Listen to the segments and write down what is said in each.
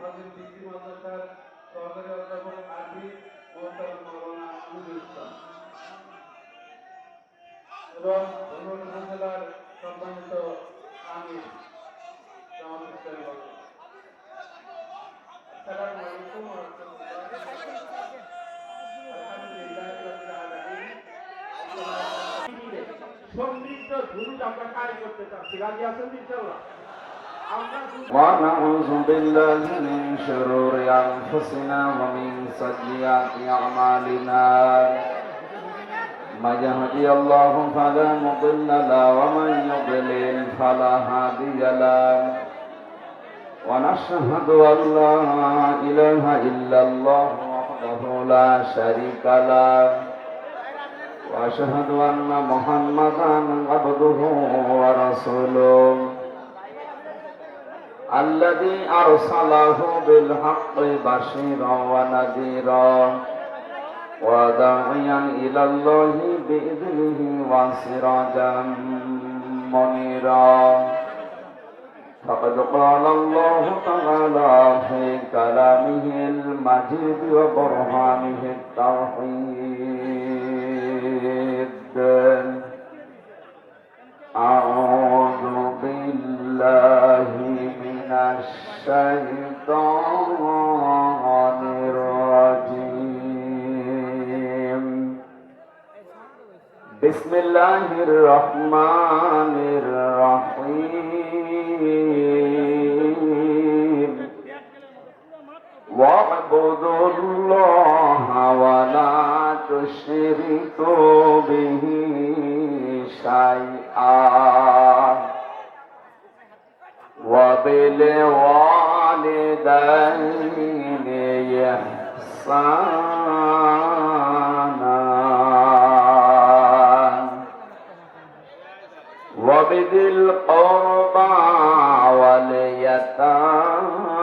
হাজির ডিগ্রি মাদ্রাসার সহকারী অধ্যাপক আরবি মোহাম্মদ মাওলানা নুরুল ইসলাম এবং ধনবাড়ী উপজেলার সম্মানিত আমির জামাত ইসলামী বাংলা। আসসালামু আলাইকুম ওয়া রাহমাতুল্লাহ। আলহামদুলিল্লাহ রাব্বিল আলামিন। সমৃদ্ধ ধুরুদ আমরা কাজ করতে চাচ্ছি, রাজি আছেন ইনশাআল্লাহ? ونعوذ بالله من شرور أنفسنا ومن سيئات أعمالنا من يهدي الله فلا مضل له ومن يضلل فلا هادي له ونشهد أن لا إله إلا الله وحده لا شريك له وأشهد أن محمدا عبده ورسوله الذي أرسله بالحق بشيرا ونذيرا وداعيا إلى الله بإذنه وسراجا منيرا فقد قال الله تعالى في كلامه المجيد وبرهانه التوحيد أعوذ بالله من الشيطان الرجيم بسم الله الرحمن الرحيم واعبدوا الله ولا تشركوا به شيئا وبالوالدين إحسانا وبذي القربى واليتامى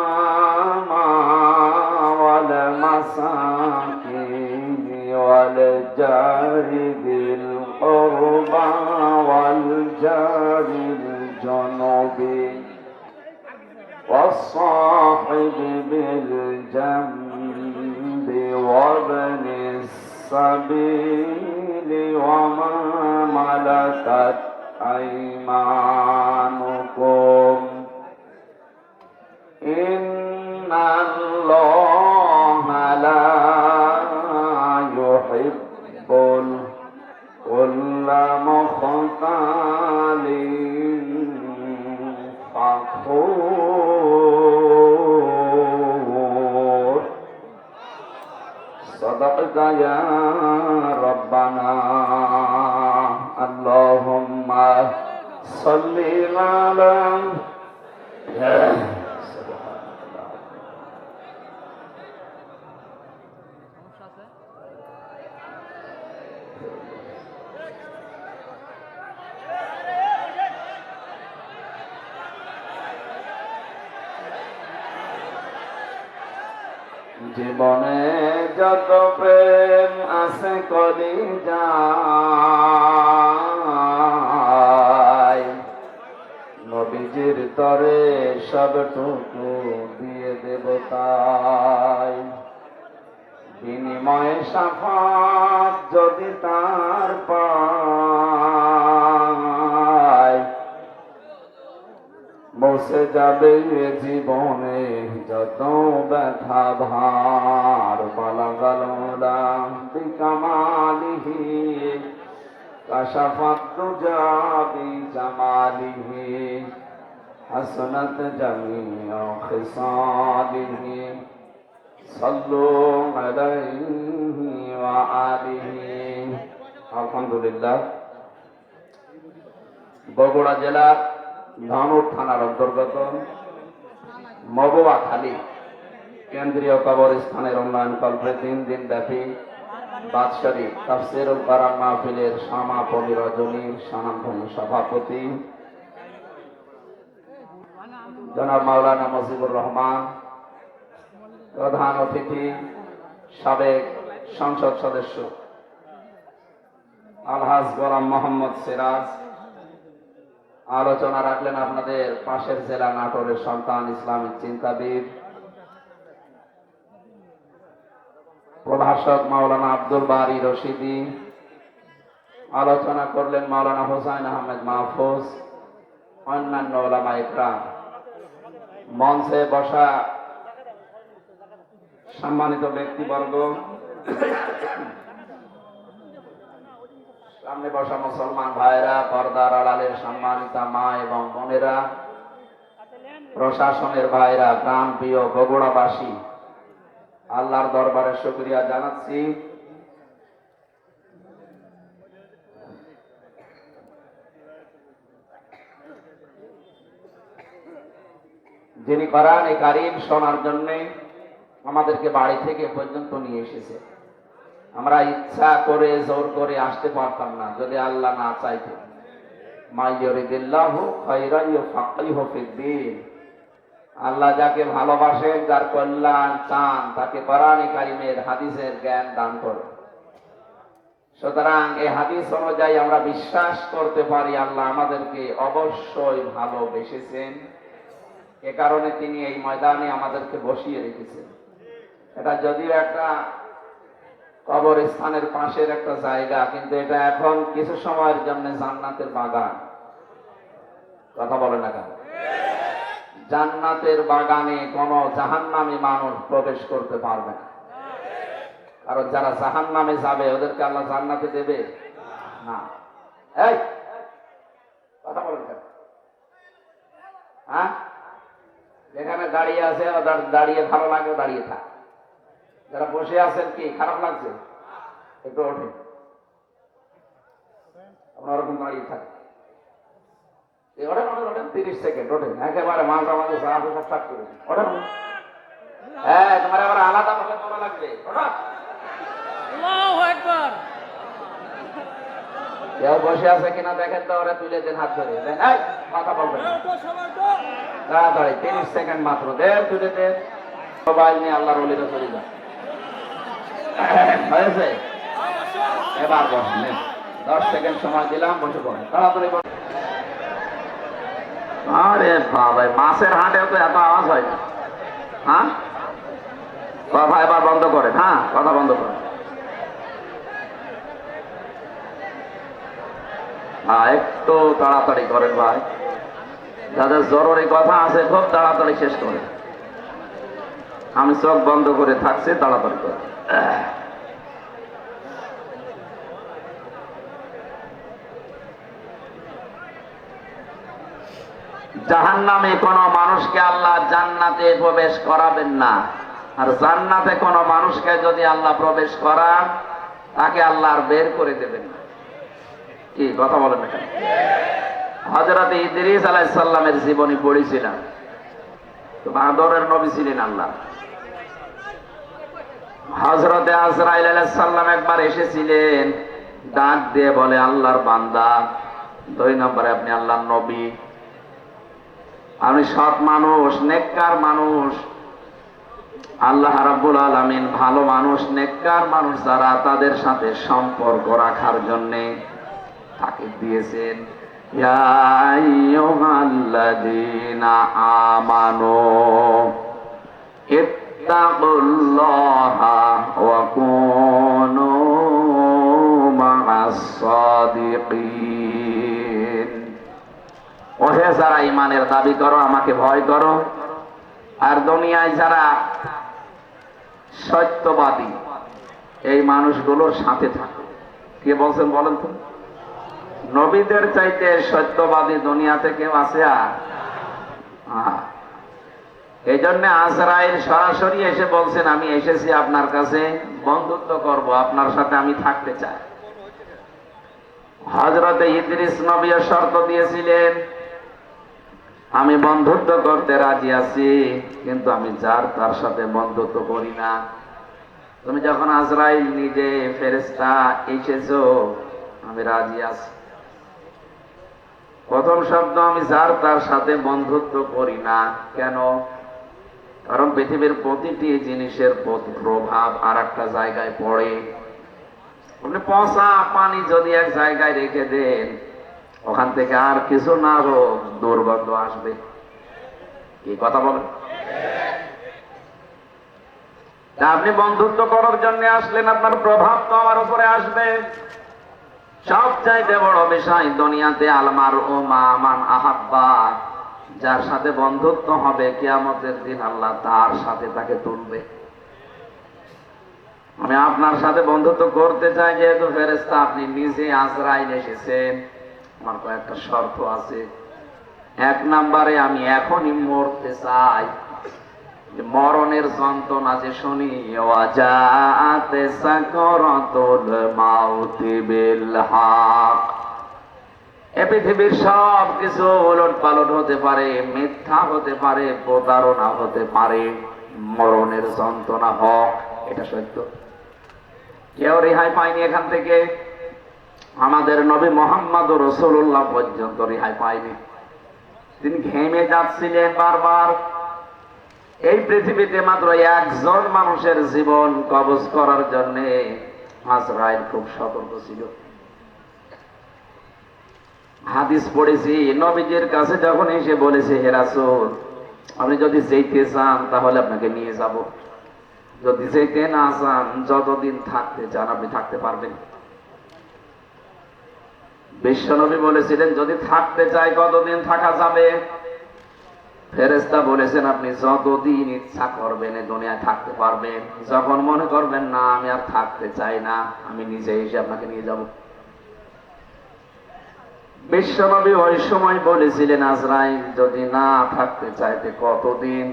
والمساكين والجار ذي القربى والجار الجنوب والصاحب بالجنب وابن السبيل وما ملكت أيمانكم إن الله لا يحب كل مختال فخور صدقت يا ربنا اللهم صل على জীবনে যত প্রেম আছে কলি যায় নবীজির তরে সবটুকু দিয়ে দেব তাই বিনিময়ে শাফাত যদি তার পাই মুছে যাবে জীবনে যত ব্যথা ভার বালাগালা বিকামালিহি কাশাফাত দুজা বিজামালিহি হাসনাত জামিউ খিসালিহি সাল্লু আলাইহি ওয়া আলিহি। আলহামদুলিল্লাহ। বগুড়া জেলার ধানুর থানার অন্তর্গত মবুয়াখালী কেন্দ্রীয় কবরস্থানের উন্নয়ন কল্পে 3 দিন ব্যাপী বাদশাহী তাফসীরুল কোরআন মাহফিলের সমাপনী রজনীর স্বনামধন্য সভাপতি জনাব মাওলানা মুজিবুর রহমান, প্রধান অতিথি সাবেক সংসদ সদস্য আলহাজ গোলাম মোহাম্মদ সিরাজ, আলোচনা রাখলেন আপনাদের পাশের জেলা নাটোরের সন্তান ইসলামিক চিন্তাবিদ প্রভাষক মাওলানা আব্দুল বারী রশিদি, আলোচনা করলেন মাওলানা হোসাইন আহমেদ মাহফুজ, অন্যান্য ওলামা ইকরাম। মঞ্চে বসা সম্মানিত ব্যক্তিবর্গ, সামনে বসা মুসলমান ভাইরা, পর্দার আড়ালের সম্মানিতা মা এবং বোনেরা, প্রশাসনের ভাইরা, প্রাণ প্রিয় বগুড়াবাসী, আল্লাহর দরবারে শুকরিয়া জানাচ্ছি। যিনি কোরআনে কারীম শোনার জন্য আমাদেরকে বাড়ি থেকে পর্যন্ত নিয়ে এসেছে। আমরা ইচ্ছা করে জোর করে আসতে পারতাম না যদি আল্লাহ না চাইতেন। মাইয়ুরিদিল্লাহু খায়রান ইউফাক্কিহু ফিদ্দীন। আল্লাহ যাকে ভালোবাসেন, যার কল্যাণ চান, তাকে কোরআনে কারীমের হাদিসের জ্ঞান দান করেন। সুতরাং এই হাদিস অনুযায়ী আমরা বিশ্বাস করতে পারি আল্লাহ আমাদেরকে অবশ্যই ভালোবেসেছেন। এ কারণে তিনি এই ময়দানে আমাদেরকে বসিয়ে রেখেছেন। এটা যদিও একটা কবরস্থানের পাশের একটা জায়গা, কিন্তু এটা এখন কিছু সময়ের জন্য জান্নাতের বাগান। কথা বলে না কেন? জান্নাতের বাগানে কোন জাহান্নামী মানুষ প্রবেশ করতে পারবে না। কারণ যারা জাহান্নামে যাবে ওদেরকে আল্লাহ জান্নাতে দেবে না। এই কথা বলেন কেন? হ্যাঁ, যেখানে দাঁড়িয়ে আছে দাঁড়িয়ে ভালো লাগে দাঁড়িয়ে থাক। যারা বসে আছেন কি খারাপ লাগছে? একটু ওঠেন, আপনার ওরকম দাঁড়িয়ে থাকেন। 30 সেকেন্ড ওঠেন, একেবারে মাঝামাঝি সাহায্য করে ওঠেন। হ্যাঁ, তোমার আবার আলাদা ভাবে তোলা লাগবে। কেউ বসে আছে কিনা দেখেন তো, ওরা তুলে দেন হাত ধরে দেন। কথা বলবেন তাড়াতাড়ি, 30 সেকেন্ড মাত্র দেন, তুলে দেন। মোবাইল নিয়ে আল্লাহর ওলিরা চলে যান। হয়েছে? এবার বসেন, 10 সেকেন্ড সময় দিলাম, বসে পড়েন তাড়াতাড়ি। আরে বাবা, মাছের হাটেও তো এত আওয়াজ হয় না। হ্যাঁ, কথা এবার বন্ধ করেন। হ্যাঁ, কথা বন্ধ করেন। একটু তাড়াতাড়ি করেন ভাই, যাদের জরুরি কথা আছে খুব তাড়াতাড়ি শেষ করেন। আমি চোখ বন্ধ করে থাকছি, তাড়াতাড়ি করেন। জাহান্নামে কোন মানুষকে আল্লাহ জান্নাতে প্রবেশ করাবেন না, আর জান্নাতে কোন মানুষকে যদি আল্লাহ প্রবেশ করান তাকে আল্লাহ আর বের করে দেবেন না। কি কথা বলেন না? হযরত ইদ্রিস আলাইহিস সালামের জীবনী পড়েছিলাম। তো আদরের নবী ছিলেন আল্লাহ। হযরত আজরাইল আলাইহিস সালাম একবার এসেছিলেন, ডাক দিয়ে বলে আল্লাহর বান্দা, 2 নম্বরে আপনি আল্লাহর নবী, আমি সৎ মানুষ, নেককার মানুষ। আল্লাহ রাব্বুল আলামিন ভালো মানুষ, নেককার মানুষ যারা, তাদের সাথে সম্পর্ক রাখার জন্য তাকে দিয়েছেন। ইয়া আইয়ুহাল্লাযীনা আমানু ইত্তাকুল্লাহা ওয়া কুনু মা'আস সাদিকিন। ওহে যারা ইমানের দাবি করো, আমাকে ভয় করো, আর দুনিয়ায় যারা সত্যবাদী এই মানুষগুলোর সাথে থাকো। কে বলছেন বলেন তো? নবীদের চাইতে সত্যবাদী দুনিয়াতে কেউ আছে? এই জন্য আজরাইল সরাসরি এসে বলছেন, আমি এসেছি আপনার কাছে বন্ধুত্ব করব, আপনার সাথে আমি থাকতে চাই। হযরত ইদ্রিস নবীও শর্ত দিয়েছিলেন, আমি বন্ধুত্ব করতে রাজি আছি, কিন্তু আমি যার তার সাথে বন্ধুত্ব করি না। তুমি যখন আজরাইল নিজে ফেরেশতা এসেছো, আমি রাজি আছি। প্রথম শব্দ, আমি যার তার সাথে বন্ধুত্ব করি না। কেন? কারণ পৃথিবীর প্রতিটি জিনিসের প্রভাব আর একটা জায়গায় পড়ে। আপনি পচা পানি যদি এক জায়গায় রেখে দেন, ওখান থেকে আর কিছু না হোক দুর্গন্ধ আসবে। কি কথা বলেন? তা আপনি বন্ধুত্ব করার জন্য আসলেন, আপনার প্রভাব তো আমার উপরে আসবে। সবচাইতে বড় বিষয় দুনিয়াতে আলমার ও মা মান আহাব্বা, যার সাথে বন্ধুত্ব হবে কিয়ামতের দিন আল্লাহ তার সাথে তাকে তুলবে। আমি আপনার সাথে বন্ধুত্ব করতে চাই, যেহেতু ফেরেশতা আপনি নিজে আজরাইল এসেছেন, আমার কয়েকটা শর্ত আছে। এক নম্বরে আমি এখনই মরতে চাই, মরণের যন্ত্রণা যে শুনি, ওয়াজাআতে সাকরাতুল মাউতি বিল হক। এ পৃথিবীর সব কিছু উলট পালট হতে পারে, মিথ্যা হতে পারে, প্রতারণা হতে পারে, মরণের যন্ত্রণা হক, এটা সত্য। কেউ রেহাই পায়নি এখান থেকে, আমাদের নবী মুহাম্মদ রাসূলুল্লাহ পর্যন্ত রেহাই পায়নি। তিনি ঘেমে যাচ্ছিলেন বারবার। এই পৃথিবীতে মাত্র একজন মানুষের জীবন কবজ করার জন্য আজরাইল খুব সতর্ক ছিল। হাদিস পড়েছি, নবীজির কাছে যখন এসে বলেছে, হে রাসূল, আপনি যদি যেতে চান তাহলে আপনাকে নিয়ে যাব, যদি যেতে না চান, যতদিন থাকতে চান আপনি থাকতে পারবেন। বিশ্বনবী বলেছিলেন, যদি থাকতে চাই কতদিন থাকা যাবে? ফেরেশতা বলেছেন, আপনি যতদিন ইচ্ছা করবেন এই দুনিয়ায় থাকতে পারবেন। যখন মনে করবেন না আমি আর থাকতে চাই না, আমি নিজে এসে আপনাকে নিয়ে যাব। বিশ্বনবী ওই সময় বলেছিলেন, আজরাইল যদি না থাকতে চাইতে কতদিন?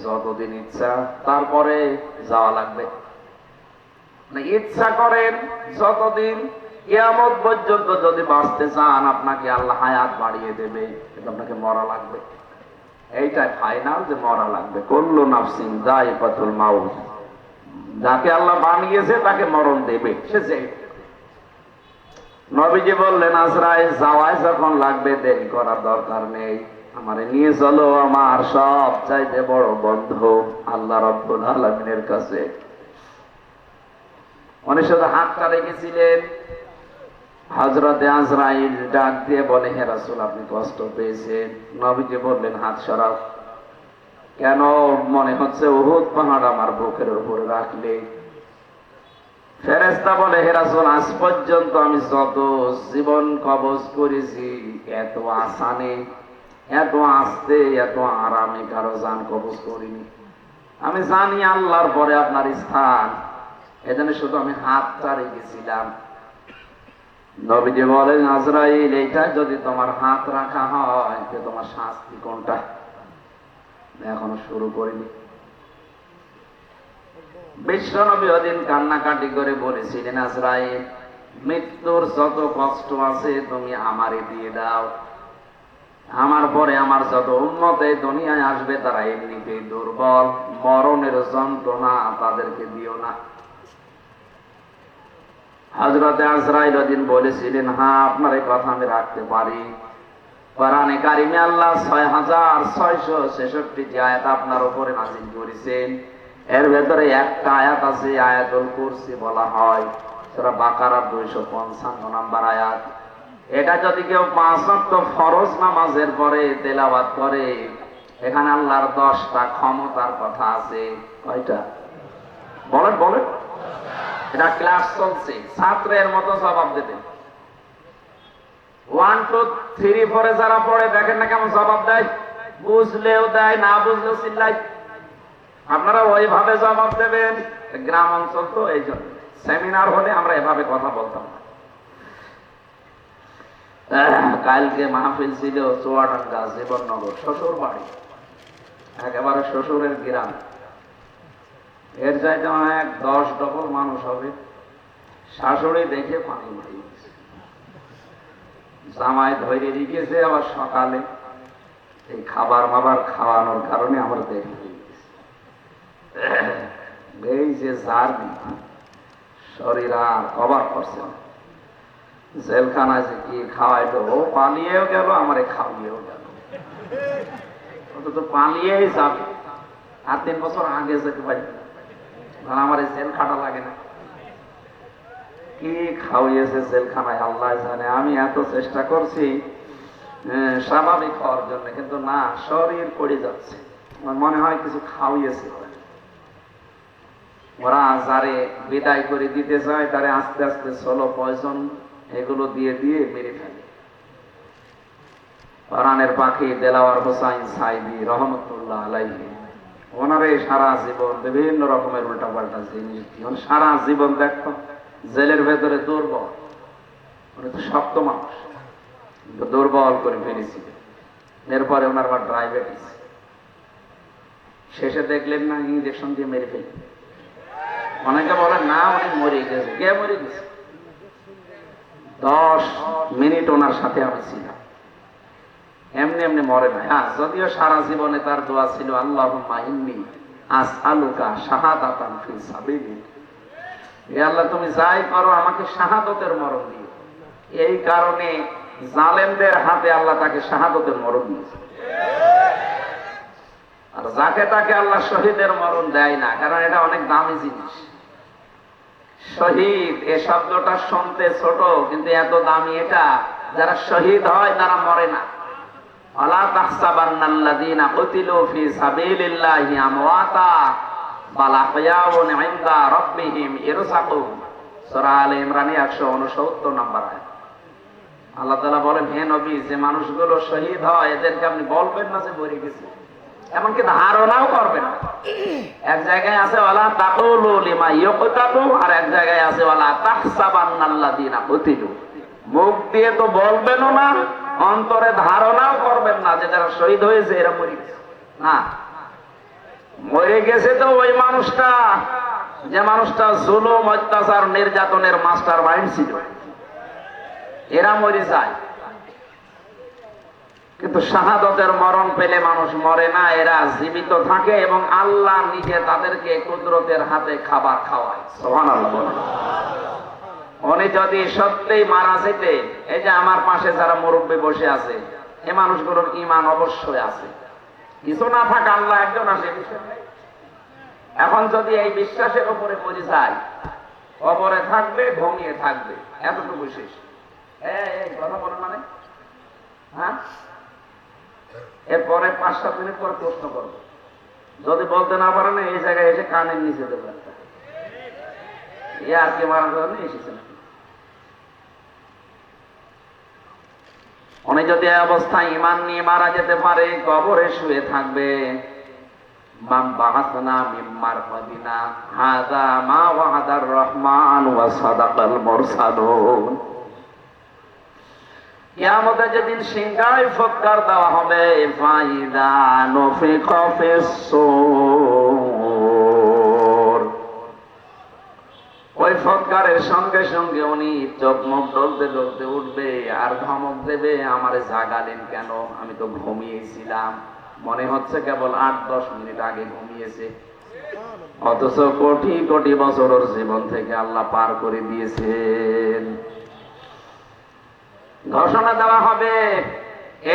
যতদিন ইচ্ছা, তারপরে যাওয়া লাগবে। ইচ্ছা করেন যতদিন, কিয়ামত পর্যন্ত যদি বাঁচতে চান আপনাকে আল্লাহ হায়াত বাড়িয়ে দেবে, কিন্তু আপনাকে মরা লাগবে। এইটাই ফাইনাল, যে মরা লাগবে। কুল্লু নাফসিন যায়িকাতুল মাউত, যাকে আল্লাহ বানিয়েছে তাকে মরণ দেবে, সে যে। নবীজি বললেন, আজরাইল যাওয়ায় যখন লাগবে দেরি করার দরকার নেই, আমারে নিয়ে চলো আমার সব চাইতে বড় বন্ধু আল্লাহ রাব্বুল আলামিনের কাছে। উনি শুধু হাতটা রেখেছিলেন। হযরতে আজরাইল ডাক দিয়ে বলে, হে রাসূল, আপনি কষ্ট পেয়েছেন? নবীজি বললেন, হাত সরাও। কেন? মনে হচ্ছে উহুদ পাহাড় আমার বুকের উপরে রাখলে। ফেরেশতা বলে, হে রাসূল, আজ পর্যন্ত আমি যত জীবন কবজ করেছি, এত আসানে, এত আস্তে, এত আরামে কারো জান কবজ করিনি। আমি জানি আল্লাহর পরে আপনার স্থান, এজন্য শুধু আমি হাতটা রেখেছিলাম। নবীজি বলেন, আজরাইল, এইটা যদি তোমার হাত রাখা হয়, তোমার শাস্তি কোনটা? এখনো শুরু করিনি। বিশ্বনবী ওদিন কান্নাকাটি করে বলেছিলেন, আজরাইল, মৃত্যুর যত কষ্ট আছে তুমি আমারে দিয়ে দাও। আমার পরে আমার যত উম্মত এই দুনিয়ায় আসবে তারা এমনিতেই দুর্বল, মরণের যন্ত্রণা তাদেরকে দিও না। হযরতে আজরাইল ওদিন বলেছিলেন, হ্যাঁ, আপনার এই কথা আমি রাখতে পারি। কোরআনে কারিমে আল্লাহ 6666 যে আয়াত আপনার উপরে নাযিল করেছেন, এর ভেতরে একটা আয়াত আছে, আয়াতুল কুরসি বলা হয়। সূরা বাকারার 255 নম্বর আয়াত। এটা যদি কেউ 5 ওয়াক্ত ফরজ নামাজের পরে তেলাওয়াত করে, এখানে আল্লাহর 10টা ক্ষমতার কথা আছে। কয়টা? বলেন বলেন। এটা ক্লাস চলছে, ছাত্রের মতো জবাব দেবেন। 1 2 3 4 যারা পড়ে দেখেন না কেমন জবাব দেয়, বুঝলেও দেয়, না বুঝলেও চিল্লায়। আপনারা ওইভাবে জবাব দেবেন। গ্রাম অঞ্চল তো, এই জন্য সেমিনার হলে আমরা এভাবে কথা বলতাম না। কালকে মাহফিল ছিল চুয়াডাঙ্গা জীবননগর, শ্বশুর বাড়ি, একেবারে শ্বশুরের গ্রাম। এর চাইতে অনেক 10 ডবল মানুষ হবে। শাশুড়ি দেখে পানি মারি, জামাই ধরে রেখেছে। আবার সকালে এই খাবার মাবার খাওয়ানোর কারণে আমার দেরি হয়ে গেছে। এই যে জার্নি, শরীর আর অবাক করছে না। জেলখানায় যে কি খাওয়াইলো, ও পালিয়েও গেল, আমারে খাওয়িয়েও গেল। তো পালিয়েই যাবে। আর 3 বছর আগে যেতে পারি, কারণ আমার এই জেল খাটা লাগে না। কি খাওয়িয়েছে জেলখানায় আল্লাহ জানে। আমি এত চেষ্টা করছি স্বাভাবিক হওয়ার জন্য, কিন্তু না, শরীর পড়ে যাচ্ছে। আমার মনে হয় কিছু খাওয়িয়েছে। ওরা যারে বিদায় করে দিতে চায় তারে আস্তে আস্তে সোলো পয়জন এগুলো দিয়ে দিয়ে মেরে ফেলে। কোরআনের পাখি দেলাওয়ার হোসাইন সাইদি রহমতুল্লাহ আলাইহি, ওনারে সারা জীবন বিভিন্ন রকমের উল্টা পাল্টা জিনিস দিয়ে সারা জীবন দেখতো জেলের ভেতরে দুর্বল, উনি তো শক্ত মানুষ, দুর্বল করে ফেলেছিল। এরপরে ওনার আবার ডায়াবেটিস, শেষে দেখলেন না ইঞ্জেকশন দিয়ে মেরে ফেলি। অনেকে বলে না উনি মরে গেছে, কে মরে গেছে? 10 মিনিট ওনার সাথে আমি ছিলাম, এমনি এমনি মরে না। হ্যাঁ, যদিও সারা জীবনে তার দোয়া ছিল আল্লাহুম্মা ইন্নী আসআলুকা শাহাদাতান ফি সাবিলিক, হে আল্লাহ তুমি যাই করো আমাকে শাহাদতের মরণ দিও। এই কারণে জালেমদের হাতে আল্লাহ তাকে শাহাদতের মরণ দিয়েছে, আর যাকে তাকে আল্লাহ শহীদের মরণ দেয় না, কারণ এটা অনেক দামি জিনিস। শহীদ এ শব্দটা শুনতে ছোট, কিন্তু এত দামি এটা। যারা শহীদ হয় তারা মরে না। ওয়ালা তাহসাবান্নাল্লাযীনা কুতিলু ফি সাবিলিল্লাহি আমওয়াতা বাল আহয়াউন ইনদা রাব্বিহিম ইরযাকুন। সূরা আলে ইমরান 169 নম্বর আয়াত। আল্লাহ তাআলা বলেন, হে নবী, যে মানুষগুলো শহীদ হয় এদেরকে আপনি বলবেন না যে মরে গেছে, এমনকি ধারণাও করবেন না। এক জায়গায় আছে ওয়ালা তাকুলু লিমা ইয়ুকতালু, আর এক জায়গায় আছে ওয়ালা তাহসাবান্নাল্লাযীনা কুতিলু। মুখ দিয়ে তো বলবেনও না, অন্তরে ধারণাও করবেন না যে যারা শহীদ হয়েছে এরা মরে গেছে। না, মরে গেছে তো ওই মানুষটা যে মানুষটা জুলুম অত্যাচার নির্যাতনের মাস্টার মাইন্ড ছিল, এরা মরে যায়। কিন্তু শাহাদতের মরণ পেলে মানুষ মরে না, এরা জীবিত থাকে এবং আল্লাহ নিজে তাদেরকে কুদরতের হাতে খাবার খাওয়ায়। সুবহানাল্লাহ বলেন। উনি যদি সত্যিই মারা যেতে, এই যে আমার পাশে যারা মুরব্বী বসে আছে, এই মানুষগুলোর ঈমান অবশ্যই আছে, কিছু না থাকা আল্লাহ একজন আছে। এখন যদি এই বিশ্বাসের উপরে মরে যায়, কবরে থাকবে, ঘুমিয়ে থাকবে, এতটুকু শেষ। এই কথা বলেন মানে, হ্যাঁ, এরপরে 5-7 মিনিট পর প্রশ্ন করবো, যদি বলতে না পারেন এই জায়গায় এসে কানের নিচে দেবো একটা, আর কি মারা জন্য এসেছেন। উনি যদি এই অবস্থায় ঈমান নিয়ে মারা যেতে পারে, কবরে শুয়ে থাকবে, মাম বাআসনা মিন মারফাদিনা হাযা মা ওয়া'দার রহমান ওয়া সাদাকাল মুরসালুন। কিয়ামতে যেদিন সিংহায় ফুৎকার দেওয়া হবে, ফাইদা নুফিখা ফিস-সূর, ওই ফুৎকারের সঙ্গে সঙ্গে উনি চোখ মুখ ডলতে ডলতে উঠবে আর ধমক দেবে, আমারে জাগালেন কেন, আমি তো ঘুমিয়েছিলাম। মনে হচ্ছে কেবল 8-10 মিনিট আগে ঘুমিয়েছে, অথচ কোটি কোটি বছরের জীবন থেকে আল্লাহ পার করে দিয়েছেন। ঘোষণা দেওয়া হবে,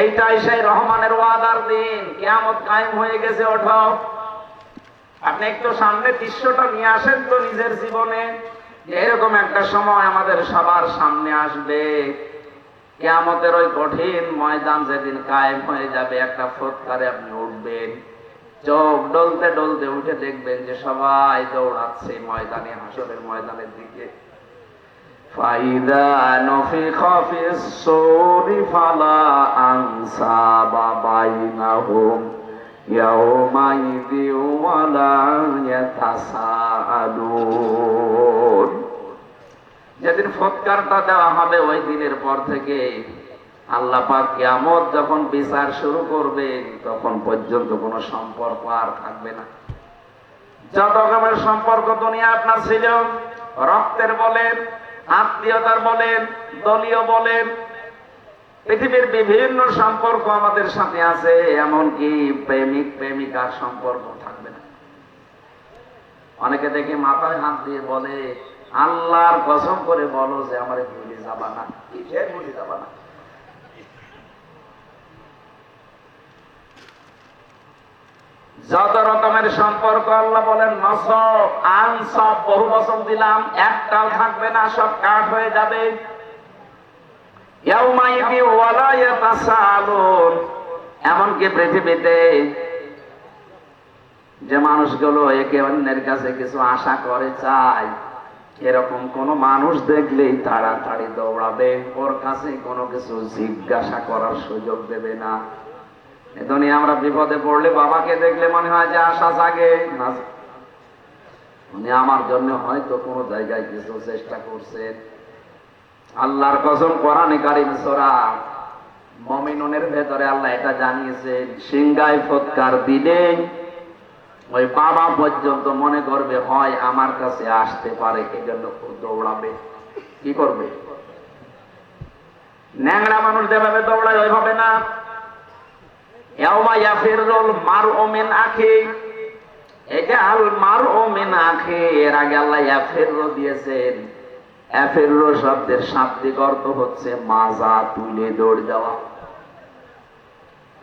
এইটাই সেই রহমানের ওয়াদার দিন, কিয়ামত কায়েম হয়ে গেছে, ওঠো। আপনি একটু সামনে দৃশ্যটা নিয়ে আসেন তো নিজের জীবনে, এরকম একটা সময় আমাদের সবার সামনে আসবে, কিয়ামতের ওই কঠিন ময়দান যেদিন কায়েম হয়ে যাবে, একটা ফুৎকারে আপনি উঠবেন, চোখ ডলতে ডলতে উঠে দেখবেন যে সবাই দৌড়াচ্ছে ময়দানে, হাসরের ময়দানের দিকে। ফাইদা নুফিখা ফিস-সূরি ফালা আনসাবা বাইনাহুম ইয়াওমাইযিন ওয়ালা ইয়াতাসাআলুন। যেদিন ফুৎকারটা দেওয়া হবে ওই দিনের পর থেকে আল্লাহ পাক কিয়ামত যখন বিচার শুরু করবেন, তখন পর্যন্ত কোনো সম্পর্ক আর থাকবে না। যত রকমের সম্পর্ক দুনিয়া আপনার ছিল, রক্তের বলেন, আত্মীয়তার বলেন, দলীয় বলেন, পৃথিবীর বিভিন্ন সম্পর্ক আমাদের সাথে আছে, এমনকি প্রেমিক প্রেমিকার সম্পর্ক থাকবে না। অনেকে দেখে মাথায় হাত দিয়ে বলে, আল্লাহর কসম করে বলো যে আমারে ভুলে যাবা না। কিসের ভুলে যাবা না? যত রকমের সম্পর্ক আল্লাহ বলেন নসব আনসব, বহু বছর দিলাম, একটাও থাকবে না, সব কাট হয়ে যাবে। ইয়াউমাইযি ওয়ালা ইয়াতাসাআলুন, এমনকি পৃথিবীতে যে মানুষগুলো একে অন্যের কাছে কিছু আশা করে চায়, এরকম কোন মানুষ দেখলেই তাড়াতাড়ি দৌড়াবে, ওর কাছে কোনো কিছু জিজ্ঞাসা করার সুযোগ দেবে না। এজন্য আমরা বিপদে পড়লে বাবাকে দেখলে মনে হয় যে আশা জাগে না, উনি আমার জন্য হয়তো কোনো জায়গায় কিছু চেষ্টা করছে। আল্লাহর কসম, কোরআনে কারীম সূরা মুমিনুনের ভেতরে আল্লাহ এটা জানিয়েছেন, সিংহায় ফুৎকার দিলে ওই বাবা পর্যন্ত মনে করবে হয় আমার কাছে আসতে পারে, এই জন্য দৌড়াবে। কি করবে? ন্যাংরা মানুষ যেভাবে দৌড়ায় ওইভাবে না। ইয়াউমা ইয়াফিরুল মারউ মিন আখি, এটা আল মারউ মিন আখি, এর আগে আল্লাহ ইয়াফিরু দিয়েছেন। ইয়াফিরু শব্দের শাব্দিক অর্থ হচ্ছে মাজা তুলে দৌড় দেওয়া।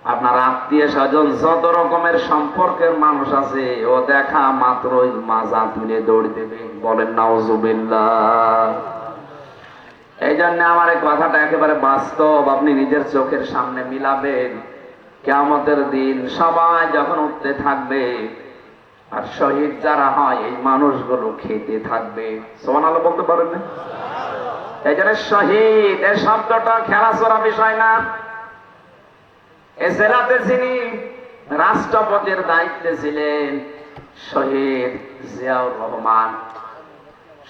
আপনার আত্মীয় স্বজন যত রকমের সম্পর্কের মানুষ আছে, ও দেখা মাত্রই মাজা তুলে দৌড় দেবে। বলেন নাউজুবিল্লাহ। এই জন্য আমার এই কথাটা একেবারে বাস্তব, আপনি নিজের চোখের সামনে মিলাবেন। কিয়ামতের দিন সবাই যখন উঠতে থাকবে, আর শহীদ যারা হয় এই মানুষগুলো খেতে থাকবে। সুবহানাল্লাহ বলতে পারেন না? এই জন্য শহীদ এই শব্দটা খেলাচোরা বিষয় না। এসেরাতে যিনি রাষ্ট্রপতির দায়িত্বে ছিলেন, শহীদ জিয়াউর রহমান,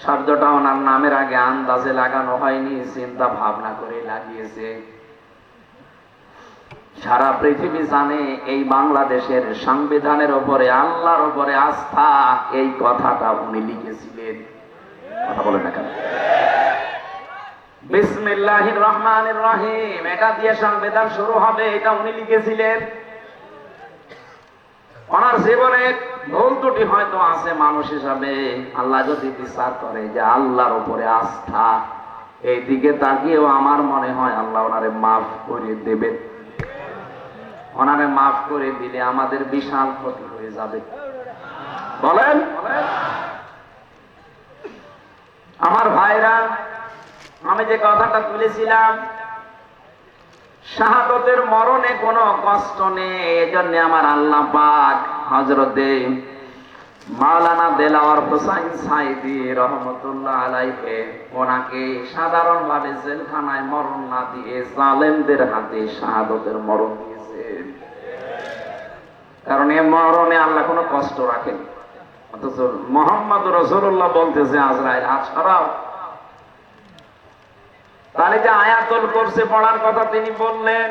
শব্দটা ওনার নামের আগে আন্দাজে লাগানো হয়নি, চিন্তা ভাবনা করে লাগিয়েছে। সারা পৃথিবী জানে এই বাংলাদেশের সংবিধানের উপরে, আল্লাহর উপরে আস্থা, এই কথাটা উনি লিখেছিলেন। কথা বলেন না কেন? বিসমিল্লাহির রহমানির রহিম, এটা দিয়ে সংবিধান শুরু হবে, এটা উনি লিখেছিলেন। ওনার জীবনে ভুল ত্রুটি হয়তো আছে মানুষ হিসাবে, আল্লাহ যদি বিচার করে যে আল্লাহর উপরে আস্থা, এই দিকে তাকিয়েও আমার মনে হয় আল্লাহ ওনারে মাফ করে দেবেন। ওনারে মাফ করে দিলে আমাদের বিশাল ক্ষতি হয়ে যাবে। বলেন আমার ভাইরা, আমি যে কথাটা তুলেছিলাম, শাহাদতের মরণে কোনো কষ্ট নেই। এজন্য আমার আল্লাহ পাক হযরতে মাওলানা দেলাওয়ার হোসাইন সাইদি রহমতুল্লাহ আলাইহি ওনাকে সাধারণভাবে জেলখানায় মরণ না দিয়ে জালেমদের হাতে শাহাদতের মরণ দিয়েছেন। কারণ এই মরণে আল্লাহ কোনো কষ্ট রাখেনি। অথচ মুহাম্মদ রাসূলুল্লাহ বলতেছে আজরাইল হাত সরাও। তাহলে যে আয়াতুল কুরসি পড়ার কথা তিনি বললেন,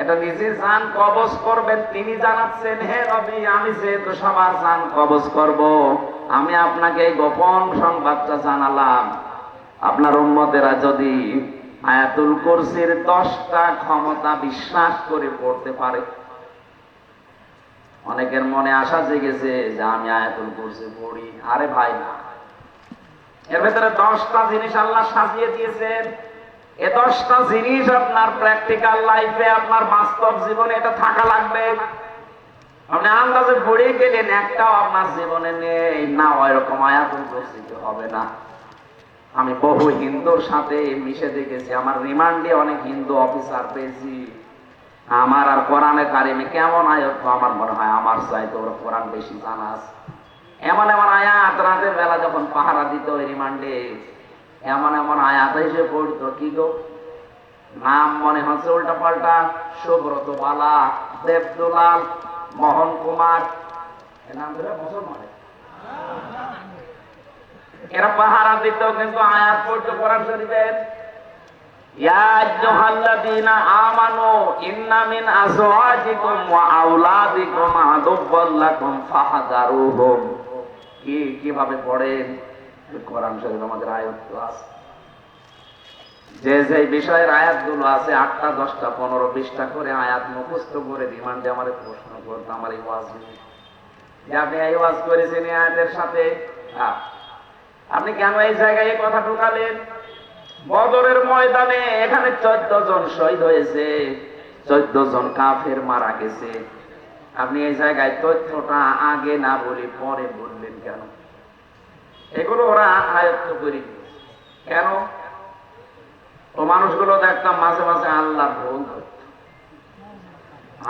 এটা নিজে জান কবজ করবেন, তিনি জানাচ্ছেন, হে নবী, আমি যেহেতু সবার জান কবজ করব, আমি আপনাকে এই গোপন সংবাদটা জানালাম। আপনার উম্মতেরা যদি আয়াতুল কুরসির 10টা ক্ষমতা বিশ্বাস করে পড়তে পারে, অনেকের মনে আশা জেগেছে যে আমি আয়াতুল কুরসি পড়ি। আরে ভাই না, এর ভেতরে 10টা জিনিস আল্লাহ সাজিয়ে দিয়েছেন। এই 10টা জিনিস আপনার প্র্যাকটিক্যাল লাইফে, আপনার বাস্তব জীবনে এটা থাকা লাগবে। আপনি আন্দাজে পড়ে গেলেন, একটাও আপনার জীবনে নেই না, ওইরকম আয়াতুল কুরসি হবে না। আমি বহু হিন্দুর সাথে মিশে দেখেছি, আমার রিমান্ডে অনেক হিন্দু অফিসার পেয়েছি। আমার আর কোরআনে কারিমে কেমন আয়াত, আমার মনে হয় আমার চাইতে ওরা কোরআন বেশি জানা আছে। এমন এমন আয়াত রাতের বেলা যখন পাহারা দিত রিমান্ডে, এমন এমন আয়াত এসে পড়তো, কি গো নাম মনে হচ্ছে উল্টা পাল্টা, সুব্রত বালা, দেবদুলাল, মোহন কুমার, এ নাম ধরে মুসলমান, এরা পাহারা দিত কিন্তু আয়াত পড়তো কোরআন শরীফের। ইয়া আইয়ুহাল্লাযীনা আমানু ইন্না মিন আযওয়াজিকুম ওয়া আওলাদিকুম আদুওয়াল লাকুম ফাহযারুহুম। কিভাবে পড়েন কোরআন শরীফ? আমাদের আয়াত আছে, যে যে বিষয়ের আয়াতগুলো আছে 8টা 10টা 15 20টা করে আয়াত মুখস্থ করে রিমান্ডে আমার প্রশ্ন করতো আমার এই ওয়াজ নিয়ে, যে আপনি এই ওয়াজ করেছেন এই আয়াতের সাথে, আপনি কেন এই জায়গায় এই কথা ঢুকালেন? বদরের ময়দানে এখানে 14 জন শহীদ হয়েছে, 14 জন কাফের মারা গেছে। আপনি এই জায়গায় তথ্যটা আগে না বলে পরে বললেন কেন? এগুলো ওরা আয়ত্ত করে কেন? ও মানুষগুলো দেখতাম মাঝে মাঝে আল্লাহর ভুল,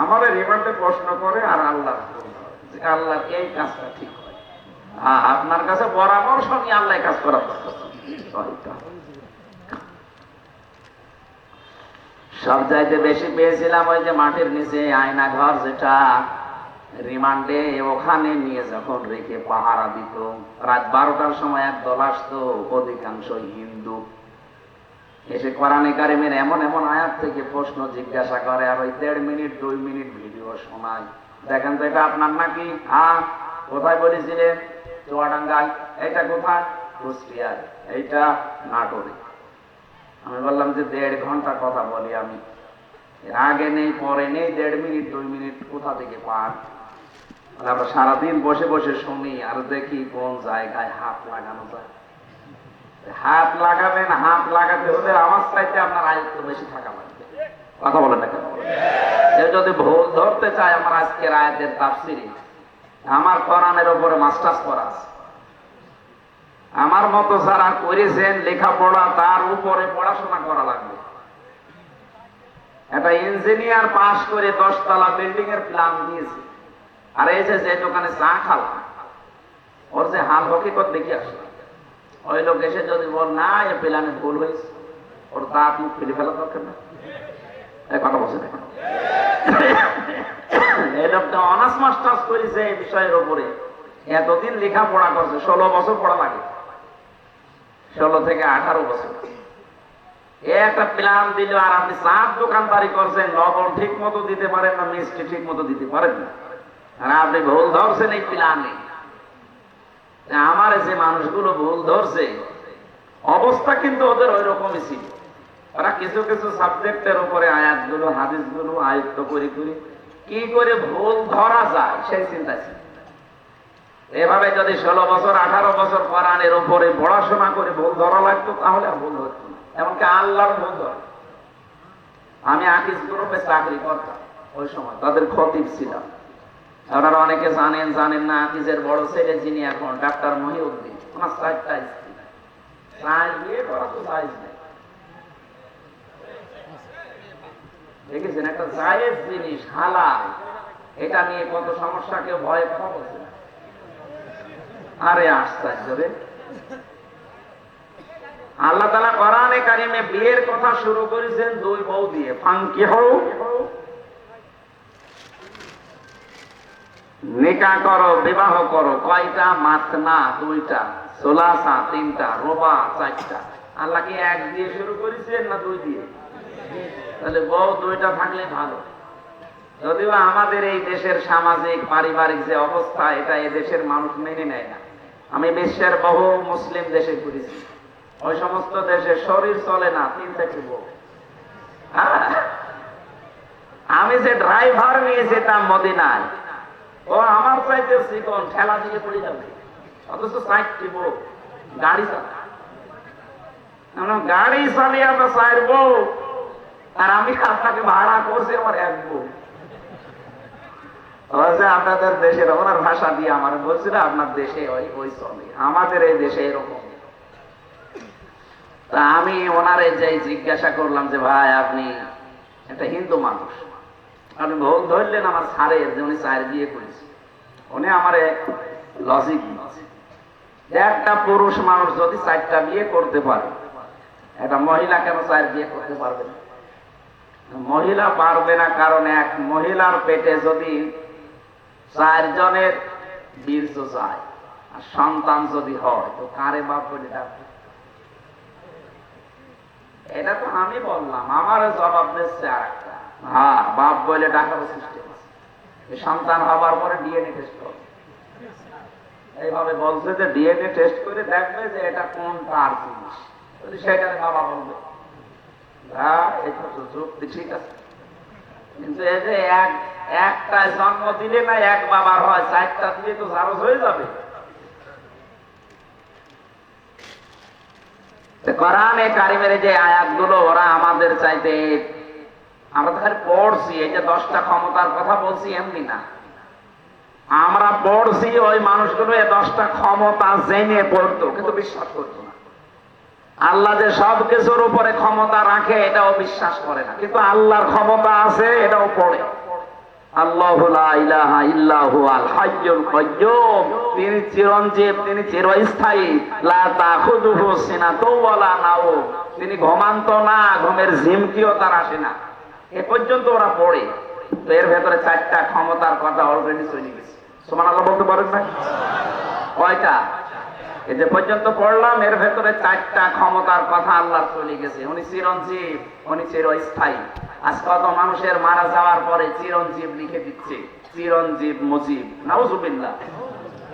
আমাদের রিমান্ডে প্রশ্ন করে আর আল্লাহর ভুল, যে আল্লাহ এই কাজটা ঠিক হয়। আপনার কাছে পরামর্শ নিয়ে আল্লাহ কাজ করার সব চাইতে বেশি পেয়েছিলাম ওই যে মাটির নিচে আয়না ঘর, যেটা রিমান্ডে ওখানে নিয়ে যখন রেখে পাহারা দিত, রাত 12টার সময় একদল আসতো, অধিকাংশ হিন্দু, এসে কোরআনে কারিমের এমন এমন আয়াত থেকে প্রশ্ন জিজ্ঞাসা করে, আর ওই 1.5 মিনিট 2 মিনিট ভিডিও শোনায়। দেখেন তো এটা আপনার নাকি? হ্যাঁ। কোথায় বলেছিলেন? চুয়াডাঙ্গায়। এটা কোথায়? কুষ্টিয়ায়। এইটা নাটোরে। আমি বললাম যে 1.5 ঘন্টা কথা বলি আমি, এর আগে নেই পরে নেই, 1.5 মিনিট 2 মিনিট কোথা থেকে পান? আমরা সারাদিন বসে বসে শুনি আর দেখি কোন জায়গায় হাত লাগানো যায়। হাত লাগাবেন, হাত লাগাতে হলে আমার চাইতে আপনার আয়ত্ত বেশি থাকা লাগবে। কথা বলেন না কেন? কেউ যদি ভুল ধরতে চায়, আমার আজকের আয়াতের তাফসিরে আমার কোরআনের উপরে মাস্টার্স করা আছে। আমার মতো যারা করেছেন লেখাপড়া, তার উপরে পড়াশোনা করা লাগবে। একটা ইঞ্জিনিয়ার পাস করে 10 তলা বিল্ডিং এর প্ল্যান দিয়েছে, আর এই যে দোকানে চা খালাম, ওর যে হাল হকিকত দেখে আসলো, ওই লোক এসে যদি বল না এ প্ল্যানে ভুল হয়েছে, ওর দাঁত মুখ ফেলে ফেলা দরকার না। এই কথা বলছে না? এই লোকটা অনার্স মাস্টার্স করেছে এই বিষয়ের উপরে, এতদিন লেখাপড়া করছে, 16 বছর পড়া লাগে, 16 থেকে 18 বছর। একটা প্ল্যান দিল, আর আপনি চার দোকানদারি করছেন, লবণ ঠিক মতো দিতে পারেন না, মিষ্টি ঠিক মতো দিতে পারেন না, আর আপনি ভুল ধরছেন এই প্ল্যানে। আমার যে মানুষগুলো ভুল ধরছে, অবস্থা কিন্তু ওদের ওই রকমই ছিল। ওরা কিছু কিছু সাবজেক্টের উপরে আয়াতগুলো হাদিসগুলো আয়ত্ত করে করে কি করে ভুল ধরা যায় সেই চিন্তা ছিল। এভাবে যদি 16 বছর 18 বছর কোরআনের উপরে পড়াশোনা করে ভুল ধরা লাগতো, তাহলে আর ভুল হতো না। এমনকি আল্লাহর ভুল ধরে। আমি আকিজ গ্রুপে চাকরি করতাম ওই সময়, তাদের খতিব ছিলাম। আপনারা অনেকে জানেন জানেন না, আকিজের বড় ছেলে যিনি এখন ডাক্তার মহিউদ্দিন, ওনার 4টা স্ত্রী। বিয়ে করা তো জায়েজ নেই, দেখেছেন? একটা জায়েজ জিনিস, হালাল, এটা নিয়ে কত সমস্যা, কেউ ভয়ে কথা বলছে না। আরে আশ্চর্য রে! আল্লাহ তাআলা কোরআনে কারিমে বিয়ের কথা শুরু করেছেন 2 বউ দিয়ে, ফানকিহু, নিকাহ করো, বিবাহ করো। কয়টা? মাসনা 2টা, সুলাসা 3টা, রুবা 4টা। আল্লাহ কি 1 দিয়ে শুরু করেছেন না 2 দিয়ে? তাহলে বউ 2টা থাকলে ভালো। যদিও আমাদের এই দেশের সামাজিক পারিবারিক যে অবস্থা, এটা এই দেশের মানুষ মেনে নেয় না। আমি বিশ্বের বহু মুসলিম দেশে ঘুরেছি, ওই সমস্ত দেশে শরীর চলে না 3-4টি বউ। আমি যে ড্রাইভার নিয়ে যেতাম মদিনায়, ও আমার চাইতে চিকন, ঠেলা দিয়ে পড়ে যাবে, অথচ 4টি বউ গাড়ি চালায়। গাড়ি চালিয়ে আমরা 4 বউ, আর আমি আপনাকে ভাড়া করছি আমার 1 বউ। আপনাদের দেশের, ওনার ভাষা দিয়ে আমার বলছিল, আপনার দেশে ওই চলে, আমাদের এই দেশে এরকম। তা আমি ওনারে যাই জিজ্ঞাসা করলাম যে ভাই, আপনি একটা হিন্দু মানুষ, আপনি ভুল ধরলেন আমার স্যারের যে উনি 4 বিয়ে করেছে। উনি আমার লজিক দিচ্ছে, একটা পুরুষ মানুষ যদি 4টা বিয়ে করতে পারে, একটা মহিলা কেন 4 বিয়ে করতে পারবে না? মহিলা পারবে না কারণ এক মহিলার পেটে যদি 4 জনের বীর্য যায়, আর সন্তান যদি হয়, তো কারে বাপ বলে ডাকবে? এটা তো আমি বললাম, আমার জবাব দিচ্ছে আরেকটা, হ্যাঁ বাপ বলে ডাকার সিস্টেম আছে, সন্তান হবার পরে ডিএনএ টেস্ট করবে। এইভাবে বলছে যে ডিএনএ টেস্ট করে দেখবে যে এটা কোন কার জিনিস, সেটার বাবা বলবে। এটা তো যুক্তি ঠিক আছে, কিন্তু এই যে একটা জন্ম দিলে না 1 বাবার হয়, 4টা দিলে তো জারজ হয়ে যাবে। কোরআনে কারিমের যে আয়াতগুলো, ওরা আমাদের চাইতে, আমরা তো খালি পড়ছি, এই যে 10টা ক্ষমতার কথা বলছি এমনি না, আমরা পড়ছি ওই মানুষগুলো এই 10টা ক্ষমতা জেনে পড়তো, কিন্তু বিশ্বাস করতো না। আল্লাহ যে সব কিছুর উপরে ক্ষমতা রাখে এটাও বিশ্বাস করে না, কিন্তু আল্লাহর ক্ষমতা আছে এটাও পড়ে। আল্লাহু লা ইলাহা ইল্লা হুয়াল হাইয়ুল কাইয়্যুম, তিনি চিরঞ্জীব, তিনি চিরস্থায়ী। লা তাখুযুহু সিনাতুন ওয়ালা নাওম, তিনি ঘুমান্ত না, ঘুমের ঝিমকিও তার আসে না। এ পর্যন্ত ওরা পড়ে। তো এর ভেতরে চারটা ক্ষমতার কথা অলরেডি চলে গেছে। সুবহানাল্লাহ বলতে পারেন না? কয়টা? এই যে পর্যন্ত পড়লাম, এর ভেতরে চারটা ক্ষমতার কথা আল্লাহ চলে গেছে। উনি চিরঞ্জীব, উনি চিরস্থায়ী। আজ কত মানুষের মারা যাওয়ার পরে চিরঞ্জীব লিখে দিচ্ছে, চিরঞ্জীব মুজিব, নাউজুবিল্লাহ।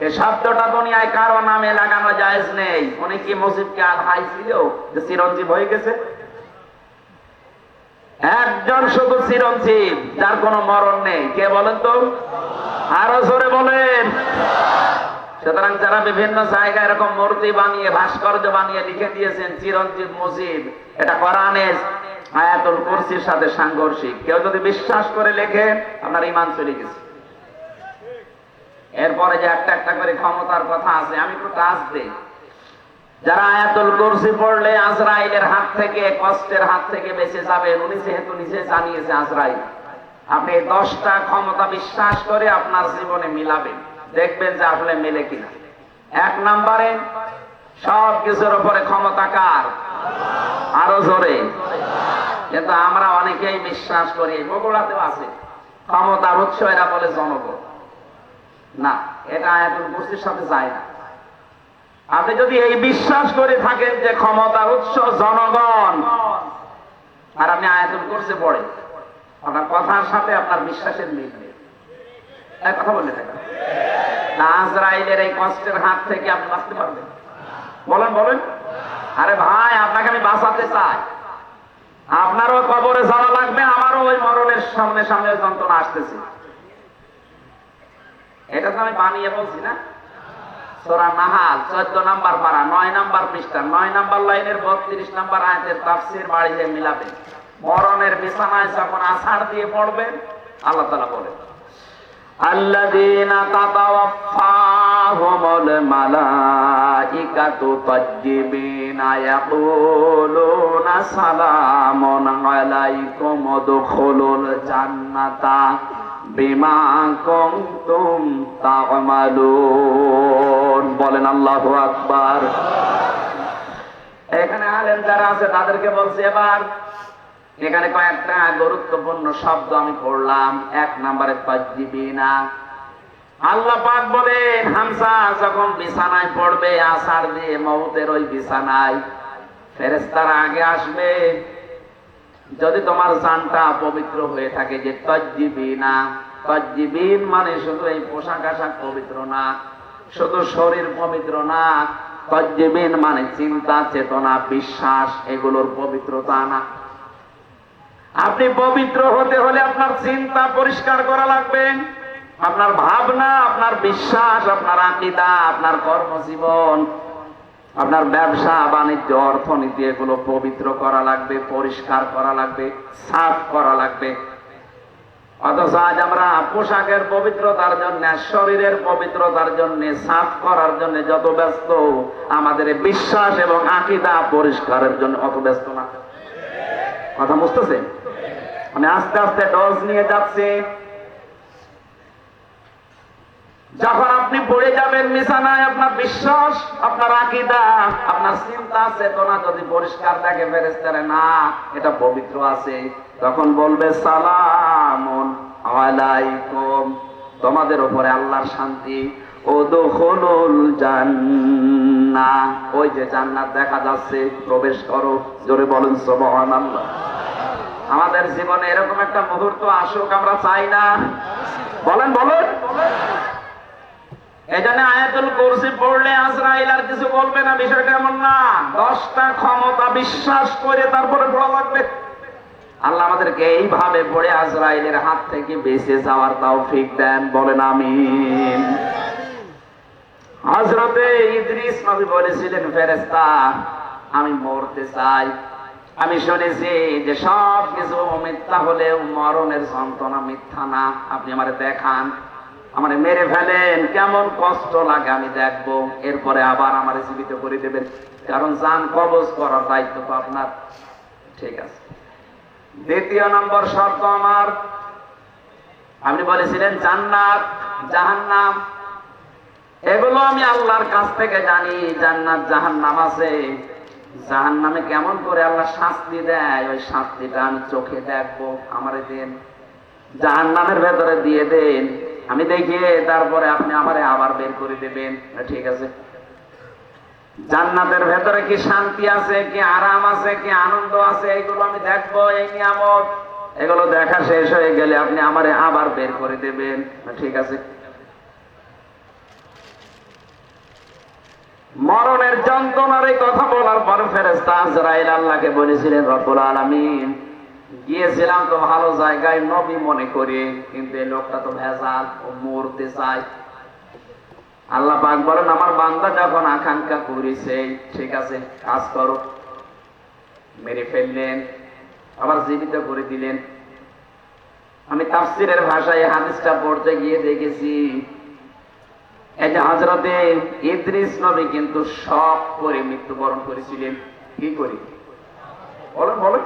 এই শব্দটা দুনিয়ায় কারো নামে লাগানো জায়েজ নেই। উনি কি মুজিবকে আর হাই ছিল যে চিরঞ্জীব হয়ে গেছে? একজন শুধু চিরঞ্জীব, যার কোনো মরণ নেই। কে বলেন তো? আরো জোরে বলেন। সুতরাং যারা বিভিন্ন জায়গায় এরকম মূর্তি বানিয়ে, ভাস্কর্য বানিয়ে লিখে দিয়েছেন চিরঞ্জীব মুজিব, এটা কোরআনে আয়াতুল কুরসির সাথে সাংঘর্ষিক। কেউ যদি বিশ্বাস করে লেখে, আপনার ঈমান চলে গেছে। এরপরে যে একটা একটা করে ক্ষমতার কথা আছে, আমি একটু টাচ দেই। যারা আয়াতুল কুরসি পড়লে আজরাইলের হাত থেকে, কষ্টের হাত থেকে বেঁচে যাবেন, উনি যেহেতু নিজে জানিয়েছে আজরাইল, আপনি 10টা ক্ষমতা বিশ্বাস করে আপনার জীবনে মিলাবেন, দেখবেন যে আসলে মেলে কিনা। 1 নম্বরে সব কিছুর উপরে ক্ষমতা কার? আরো জোরে। কিন্তু আমরা অনেকেই বিশ্বাস করি, বগুড়াতেও আছে, ক্ষমতার উৎস এরা বলে জনগণ। না, এটা আয়াতুল কুরসির সাথে যায় না। আপনি যদি এই বিশ্বাস করে থাকেন যে ক্ষমতার উৎস জনগণ, আর আপনি আয়াতুল কুরসি পড়েন, আপনার কথার সাথে আপনার বিশ্বাসের মিল নেই। এক কথা বলে থাকেন না, আজরাইলের এই কষ্টের হাত থেকে আপনি বাঁচতে পারবেন? বলেন বলেন। আরে ভাই, আপনাকে আমি বাঁচাতে চাই। আপনারও কবরে যাওয়া লাগবে, আমারও ওই মরণের সামনে সামনে যন্ত্রণা আসতেছে। এটা তো আমি বানিয়ে বলছি না। সূরা নাহাল 14 নম্বর পারা, 9 নম্বর পৃষ্ঠা, 9 নম্বর লাইনের 32 নম্বর আয়াতের তাফসীর বাড়িয়ে মিলাবেন। মরণের বিছানায় যখন আছাড় দিয়ে পড়বেন, আল্লাহ তাআলা বলেন, আল্লাযীনা তাতাওয়াফফাহুমুল মালাইকাতু তাজ্জিবিনা ইয়াকুলুনা সালামুন আলাইকুম উদখুলুল জান্নাতা বিমা কুনতুম তা'মালুন। বলেন আল্লাহু আকবার। এখানে আলেম যারা আছে তাদেরকে বলছি, এবার এখানে কয়েকটা গুরুত্বপূর্ণ শব্দ আমি পড়লাম। 1 নম্বরে তাজ্জিবিনা। আল্লাহ পাক বলেন, হামজা যখন বিছানায় পড়বে, আছাড় দিয়ে মউতের ওই বিছানায়, ফেরেশতারা আগে আসবে। যদি তোমার জানটা পবিত্র হয়ে থাকে, যে তাজ্জিবিনা, তাজ্জিবিন মানে শুধু এই পোশাক আশাক পবিত্র না, শুধু শরীর পবিত্র না, তাজ্জিবিন মানে চিন্তা, চেতনা, বিশ্বাস, এগুলোর পবিত্রতা না। আপনি পবিত্র হতে হলে আপনার চিন্তা পরিষ্কার করা লাগবে, আপনার ভাবনা, আপনার বিশ্বাস, আপনার আকীদা, আপনার কর্মজীবন, আপনার ব্যবসা বাণিজ্য, অর্থনীতি, এগুলো পবিত্র করা লাগবে, পরিষ্কার করা লাগবে, সাফ করা লাগবে। অথচ আজ আমরা পোশাকের পবিত্রতার জন্য, শরীরের পবিত্রতার জন্য, সাফ করার জন্য যত ব্যস্ত, আমাদের বিশ্বাস এবং আকীদা পরিষ্কারের জন্য অত ব্যস্ত না। কথা বুঝতেছে? আমি আস্তে আস্তে ডোজ নিয়ে যাচ্ছি। যখন আপনি পড়ে যাবেন বিছানায়, আপনার বিশ্বাস, আপনার আকীদা, আপনার চিন্তা চেতনা যদি পরিষ্কার থাকে, ফেরেশতারা না এটা পবিত্র আছে, তখন বলবে সালামুন আলাইকুম, তোমাদের উপরে আল্লাহর শান্তি। উদখুলুল জান্নাহ, ওই যে জান্নাত দেখা যাচ্ছে, প্রবেশ করো। জোরে বলেন সুবহানাল্লাহ। আমাদের জীবনে এরকম একটা মুহূর্ত আসুক, আমরা চাই না? বলেন বলেন। এখানে আয়াতুল কুরসি পড়লে আজরাইল আর কিছু বলবে না, বিষয়টা এমন না। 10টা ক্ষমতা বিশ্বাস করে তারপরে পড়া লাগবে। আল্লাহ আমাদেরকে এইভাবে পড়ে আজরাইলের হাত থেকে বেঁচে যাওয়ার তৌফিক দেন। বলেন আমিন। হযরতে ইদ্রিস নবী বলেছিলেন, ফেরেশতা, আমি মরতে চাই। আমি শুনেছি যে সব কিছু মিথ্যা হলেও মরণের যন্ত্রণা মিথ্যা না। আপনি আমারে দেখান, আমারে মেরে ফেলেন, কেমন কষ্ট লাগে আমি দেখবো, এরপরে আবার আমারে জীবিত করে দেবেন, কারণ জান কবজ করার দায়িত্ব তো আপনার। ঠিক আছে। 2 নম্বর শর্ত আমার, আপনি বলেছিলেন জান্নাত জাহান্নাম এগুলো আমি আল্লাহর কাছ থেকে জানি। জান্নাত জাহান্নাম আছে, জাহান্নামে কেমন করে আল্লাহ শাস্তি দেয় ওই শাস্তিটা আমি চোখে দেখবো, আমারে দেন, জাহান্নামের ভেতরে দিয়ে দেন, আমি দেখিয়ে তারপরে আপনি আমারে আবার বের করে দেবেন। ঠিক আছে, জান্নাতের ভেতরে কি শান্তি আছে, কি আরাম আছে, কি আনন্দ আছে, এগুলো আমি দেখবো। এই নিয়ামত এগুলো দেখা শেষ হয়ে গেলে আপনি আমারে আবার বের করে দেবেন। ঠিক আছে, মরণের যন্ত্রণার এই কথা বলার পর ফেরেশতা আজরাইল আল্লাহকে বলেছিলেন, রব্বুল আলামিন গিয়েছিলাম তো ভালো জায়গায় নবী মনে করে, কিন্তু এই লোকটা তো ভেজাল, ও মরতে চায়। আল্লাহ পাক বলেন, আমার বান্দা যখন আকাঙ্ক্ষা করেছে, ঠিক আছে কাজ করো। মেরে ফেললেন, আবার জীবিত করে দিলেন। আমি তাফসীরের ভাষায় হাদিসটা পড়তে গিয়ে দেখেছি, এই যে হযরতে ইদ্রিস নবী কিন্তু শক করে মৃত্যুবরণ করেছিলেন। কি করি বলেন বলেন,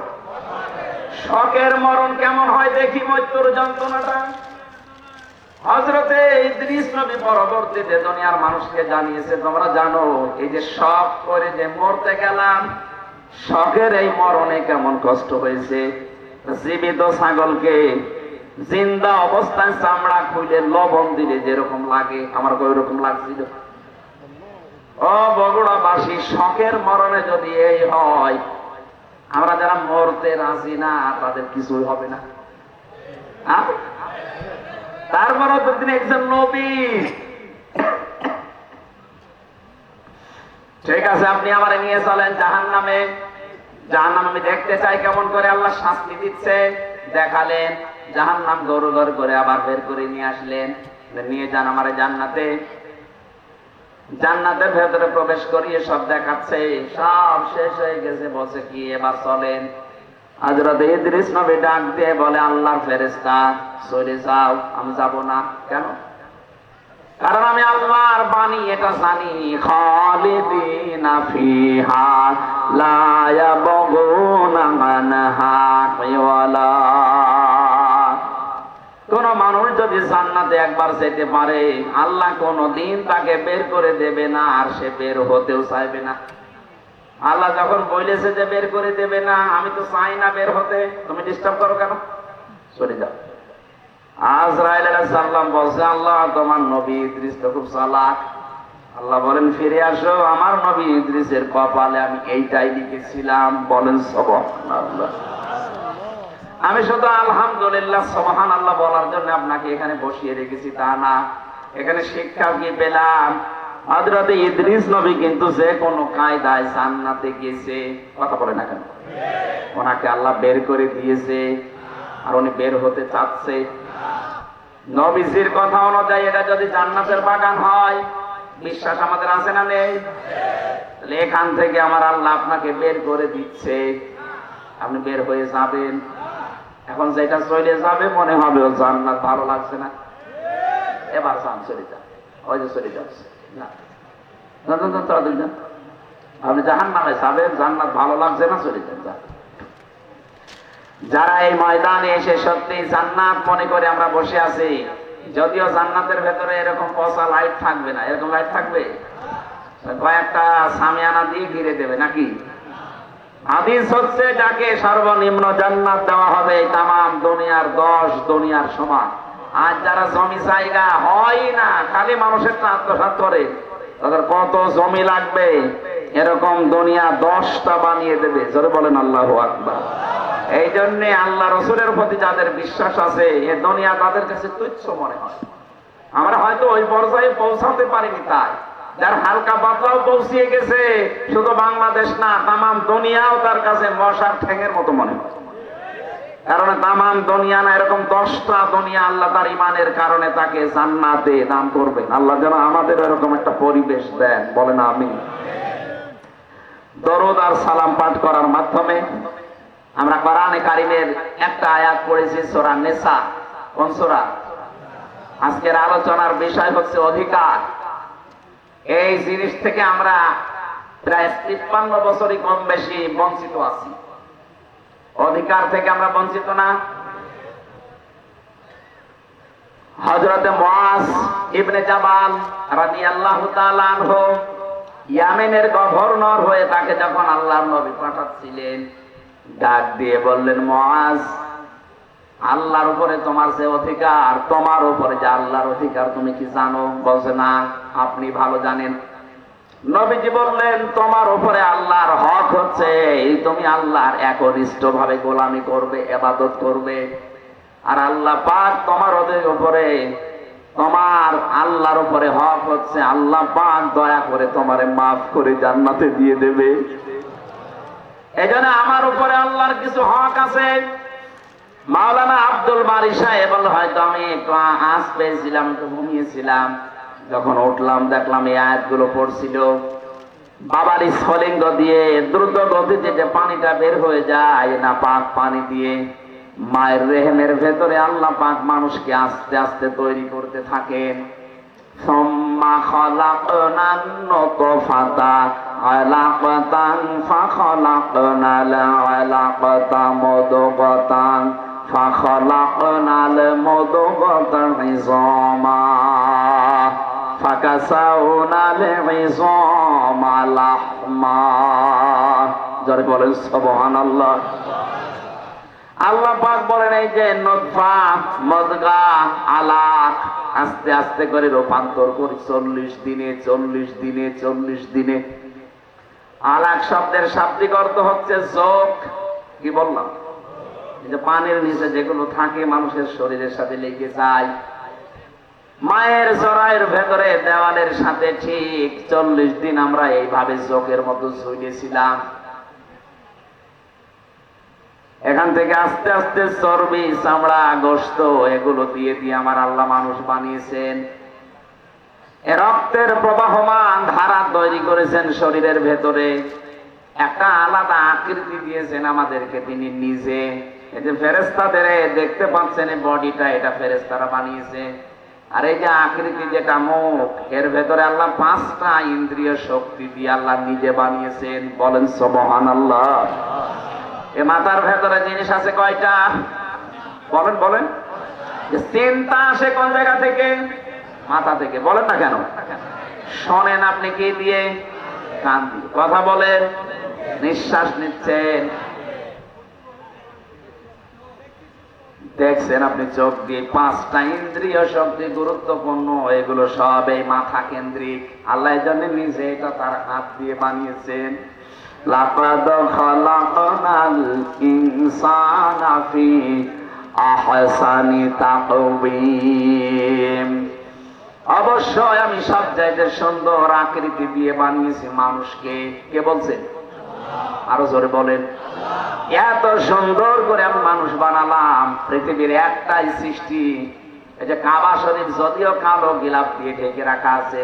শকের মরণ কেমন হয় দেখি, মৃত্যুর যন্ত্রণাটা। হযরতে ইদ্রিস নবী পরবর্তীতে দুনিয়ার মানুষকে জানিয়েছে, তোমরা জানো এই যে শক করে যে মরতে গেলাম, শকের এই মরণে কেমন কষ্ট হয়েছে। জীবিত ছাগলকে জিন্দা অবস্থায় চামড়া খুলে লবণ দিলে যেরকম লাগে, আমার ওই রকম লাগছিল। ও বগুড়াবাসী, শকের মরণে যদি এই হয়, আমরা যারা মরতে রাজি না তাদের কিছুই হবে না। তারপরে তো তিনি একজন নবী। ঠিক আছে, আপনি আমারে নিয়ে চলেন জাহান্নামে। জাহান্নাম আমি দেখতে চাই কেমন করে আল্লাহ শাস্তি দিচ্ছে। দেখালেন জাহান্নাম গরু গরু করে আবার বের করে নিয়ে আসলেন, নিয়ে যান আমারে জান্নাতে। জান্নাতের ভেতরে প্রবেশ করিয়ে সব দেখাচ্ছে, সব শেষ হয়ে গেছে। বসে কি এবার চলেন। হযরত ইদ্রিস নবী ডাক দিয়ে বলে, আল্লাহর ফেরেশতা চলে যাও। আমি যাব না। কেন? কারণ আমি আল্লাহর বাণী এটা জানি, খালিদিনা ফিহা লা ইয়াবগুনা আনহা ওয়ালা। কোন মানুষ যদি জান্নাতে একবার যেতে পারে, আল্লাহ কোনদিন তাকে বের করে দেবে না, আর সে বের হতেও চাইবে না। আল্লাহ যখন বলেছে যে বের করে দেবে না, আমি তো চাই না বের হতে, তুমি ডিস্টার্ব করো কেন, চলে যাও। আজরাইল আলাইহিস সালাম বলছে, আল্লাহ তোমার নবী ইদ্রিস তো খুব চালাক। আল্লাহ বলেন, ফিরে আসো, আমার নবী ইদ্রিসের কপালে আমি এইটাই লিখেছিলাম। বলেন সুবহানাল্লাহ। আমি শুধু আলহামদুলিল্লাহ সুবহানাল্লাহ বলার জন্য আপনাকে এখানে বসিয়ে রেখেছি তা না। এখানে শিক্ষা কি পেলাম, হযরত ইদ্রিস নবী কিন্তু যে কোনো কায়দায় জান্নাতে গিয়েছে। কথা বলে না কেন? ওনাকে আল্লাহ বের করে দিয়েছে, আর উনি বের হতে চাচ্ছে। নবীজির কথা অনুযায়ী এটা যদি জান্নাতের বাগান হয়, বিশ্বাস আমাদের আছে না নেই? তাহলে এখান থেকে আমার আল্লাহ আপনাকে বের করে দিচ্ছে, আপনি বের হয়ে যাবেন। এখন যেটা চলে যাবে মনে হবে ও জান্নাত ভালো লাগছে না, এবার যান চলে যান, ওই যে চলে যাচ্ছে না, আপনি জাহান্নামে যাবেন, জান্নাত ভালো লাগছে না, চলে যান। যারা এই ময়দানে এসে সত্যি জান্নাত মনে করে আমরা বসে আছি, যদিও জান্নাতের ভেতরে এরকম পচা লাইট থাকবে না, এরকম লাইট থাকবে, কয়েকটা সামিয়ানা দিয়ে ঘিরে দেবে নাকি। হাদিস হচ্ছে যাকে সর্বনিম্ন জান্নাত দেওয়া হবে তামাম দুনিয়ার 10 দুনিয়ার সমান। আজ যারা জমি জায়গা হয় না, খালি মানুষের আত্মসাৎ করে, তাদের কত জমি লাগবে, এরকম দুনিয়া 10টা বানিয়ে দেবে। জোরে বলেন আল্লাহু আকবার। এই জন্য আল্লাহ রসুলের প্রতি যাদের বিশ্বাস আছে, এ দুনিয়া তাদের কাছে তুচ্ছ মনে হয়। আমরা হয়তো ওই পর্যায়ে পৌঁছাতে পারিনি, তাই যার হালকা পাতলাও পৌঁছিয়ে গেছে, শুধু বাংলাদেশ না তামাম দুনিয়াও তার কাছে মশার ঠ্যাঙের মতো মনে হয়। কারণ তামাম দুনিয়া না, এরকম 10টা দুনিয়া আল্লাহ তার ইমানের কারণে তাকে জান্নাতে দান করবেন। আল্লাহ যেন আমাদের এরকম একটা পরিবেশ দেন, বলেন আমিন। দরুদ আর সালাম পাঠ করার মাধ্যমে আমরা কোরআনে কারিমের একটা আয়াত পড়েছি, সূরা নিসা। কোন সূরা? আজকের আলোচনার বিষয় হচ্ছে অধিকার। এই জিনিস থেকে আমরা প্রায় 53 বছরই কম বেশি বঞ্চিত আছি। অধিকার থেকে আমরা বঞ্চিত না? হযরতে মুআজ ইবনে জাবাল রাদিয়াল্লাহু তাআলা আনহু ইয়ামেনের গভর্নর হয়ে তাকে যখন আল্লাহর নবী পাঠাচ্ছিলেন, ডাক দিয়ে বললেন, মুআজ, আল্লাহর উপরে তোমার যে অধিকার, তোমার উপরে যে আল্লাহর অধিকার তুমি কি জানো? বলছে, না, আপনি ভালো জানেন। নবীজি বললেন, তোমার উপরে আল্লাহর হক হচ্ছে তুমি আল্লাহর একনিষ্ঠ ভাবে গোলামি করবে, ইবাদত করবে। আর আল্লাহ পাক তোমার উপরে, তোমার আল্লাহর উপরে হক হচ্ছে আল্লাহ পাক দয়া করে তোমারে মাফ করে জান্নাতে দিয়ে দেবে। এজন্য আমার উপরে আল্লাহর কিছু হক আছে। মাওলানা আব্দুল বারী সাহেব বলল, হয়তো আমি একটু আঁচ পেয়েছিলাম, একটু ঘুমিয়েছিলাম, যখন উঠলাম দেখলাম এই আয়াতগুলো পড়ছিল। বাবার স্ফলিঙ্গ দিয়ে দ্রুত গতিতে যে পানিটা বের হয়ে যায় না পাক পানি দিয়ে, মায়ের রেহেমের ভেতরে আল্লাহ পাক মানুষকে আস্তে আস্তে তৈরি করতে থাকেন। সুম্মা খালাকনান নুতফাতা আলাকাতান ফাখালাকনাল আলাকাতা মুদগাতান ফাখালাকনাল মুদগাতা ইযামা ফাকাসাউনাল ইযামা লাহমা। যারা বলেন সুবহানাল্লাহ। আল্লাহ পাক বলেন, এই যে নুতফা, মুদগা, আলাক আস্তে আস্তে করে রূপান্তর করি 40 দিনে 40 দিনে 40 দিনে। আলাক শব্দের শাব্দিক অর্থ হচ্ছে যোগ। কি বললাম? এই যে পানির নিচে যেগুলো থাকে মানুষের শরীরের সাথে লেগে যায়, মায়ের জরায়ের ভেতরে দেওয়ালের সাথে ঠিক 40 দিন আমরা এইভাবে যোগের মতো ঝুলেছিলাম। এখান থেকে আস্তে আস্তে চর্বি, চামড়া, গোশত এগুলো দিয়ে দিয়ে আমার আল্লাহ মানুষ বানিয়েছেন। রক্তের প্রবাহমান ধারা তৈরি করেছেন শরীরের ভেতরে, একটা আলাদা আকৃতি দিয়েছেন আমাদেরকে তিনি নিজে। এই যে ফেরেশতাদের দেখতে পাচ্ছেন এই বডিটা, এটা ফেরেশতারা বানিয়েছে। আর এই যে আকৃতি যেটা মুখ, এর ভেতরে আল্লাহ 5টা ইন্দ্রিয় শক্তি দিয়ে আল্লাহ নিজে বানিয়েছেন। বলেন সুবহানাল্লাহ। এ মাথার ভেতরে জিনিস আছে কয়টা? বলেন বলেন। চিন্তা আসে কোন জায়গা থেকে? মাথা থেকে। বলেন না কেন? শোনেন আপনি কি দিয়ে? কান দিয়ে। কথা বলেন, নিঃশ্বাস নিচ্ছেন, দেখছেন আপনি চোখ দিয়ে। 5টা ইন্দ্রিয় শক্তি গুরুত্বপূর্ণ, এগুলো সব এই মাথা কেন্দ্রিক। আল্লাহ এজন্য নিজে এটা তার হাত দিয়ে বানিয়েছেন। লাকাদ খালাকনাল ইনসানা ফি আহসানি তাকওয়িম। অবশ্যই আমি সব চাইতে সুন্দর আকৃতি দিয়ে বানিয়েছি মানুষকে। কে বলছেন? আরো জোরে বলেন। এত সুন্দর করে আমি মানুষ বানালাম। পৃথিবীর একটাই সৃষ্টি, এই যে কাবা শরীফ, যদিও কালো গিলাপ দিয়ে ঢেকে রাখা আছে।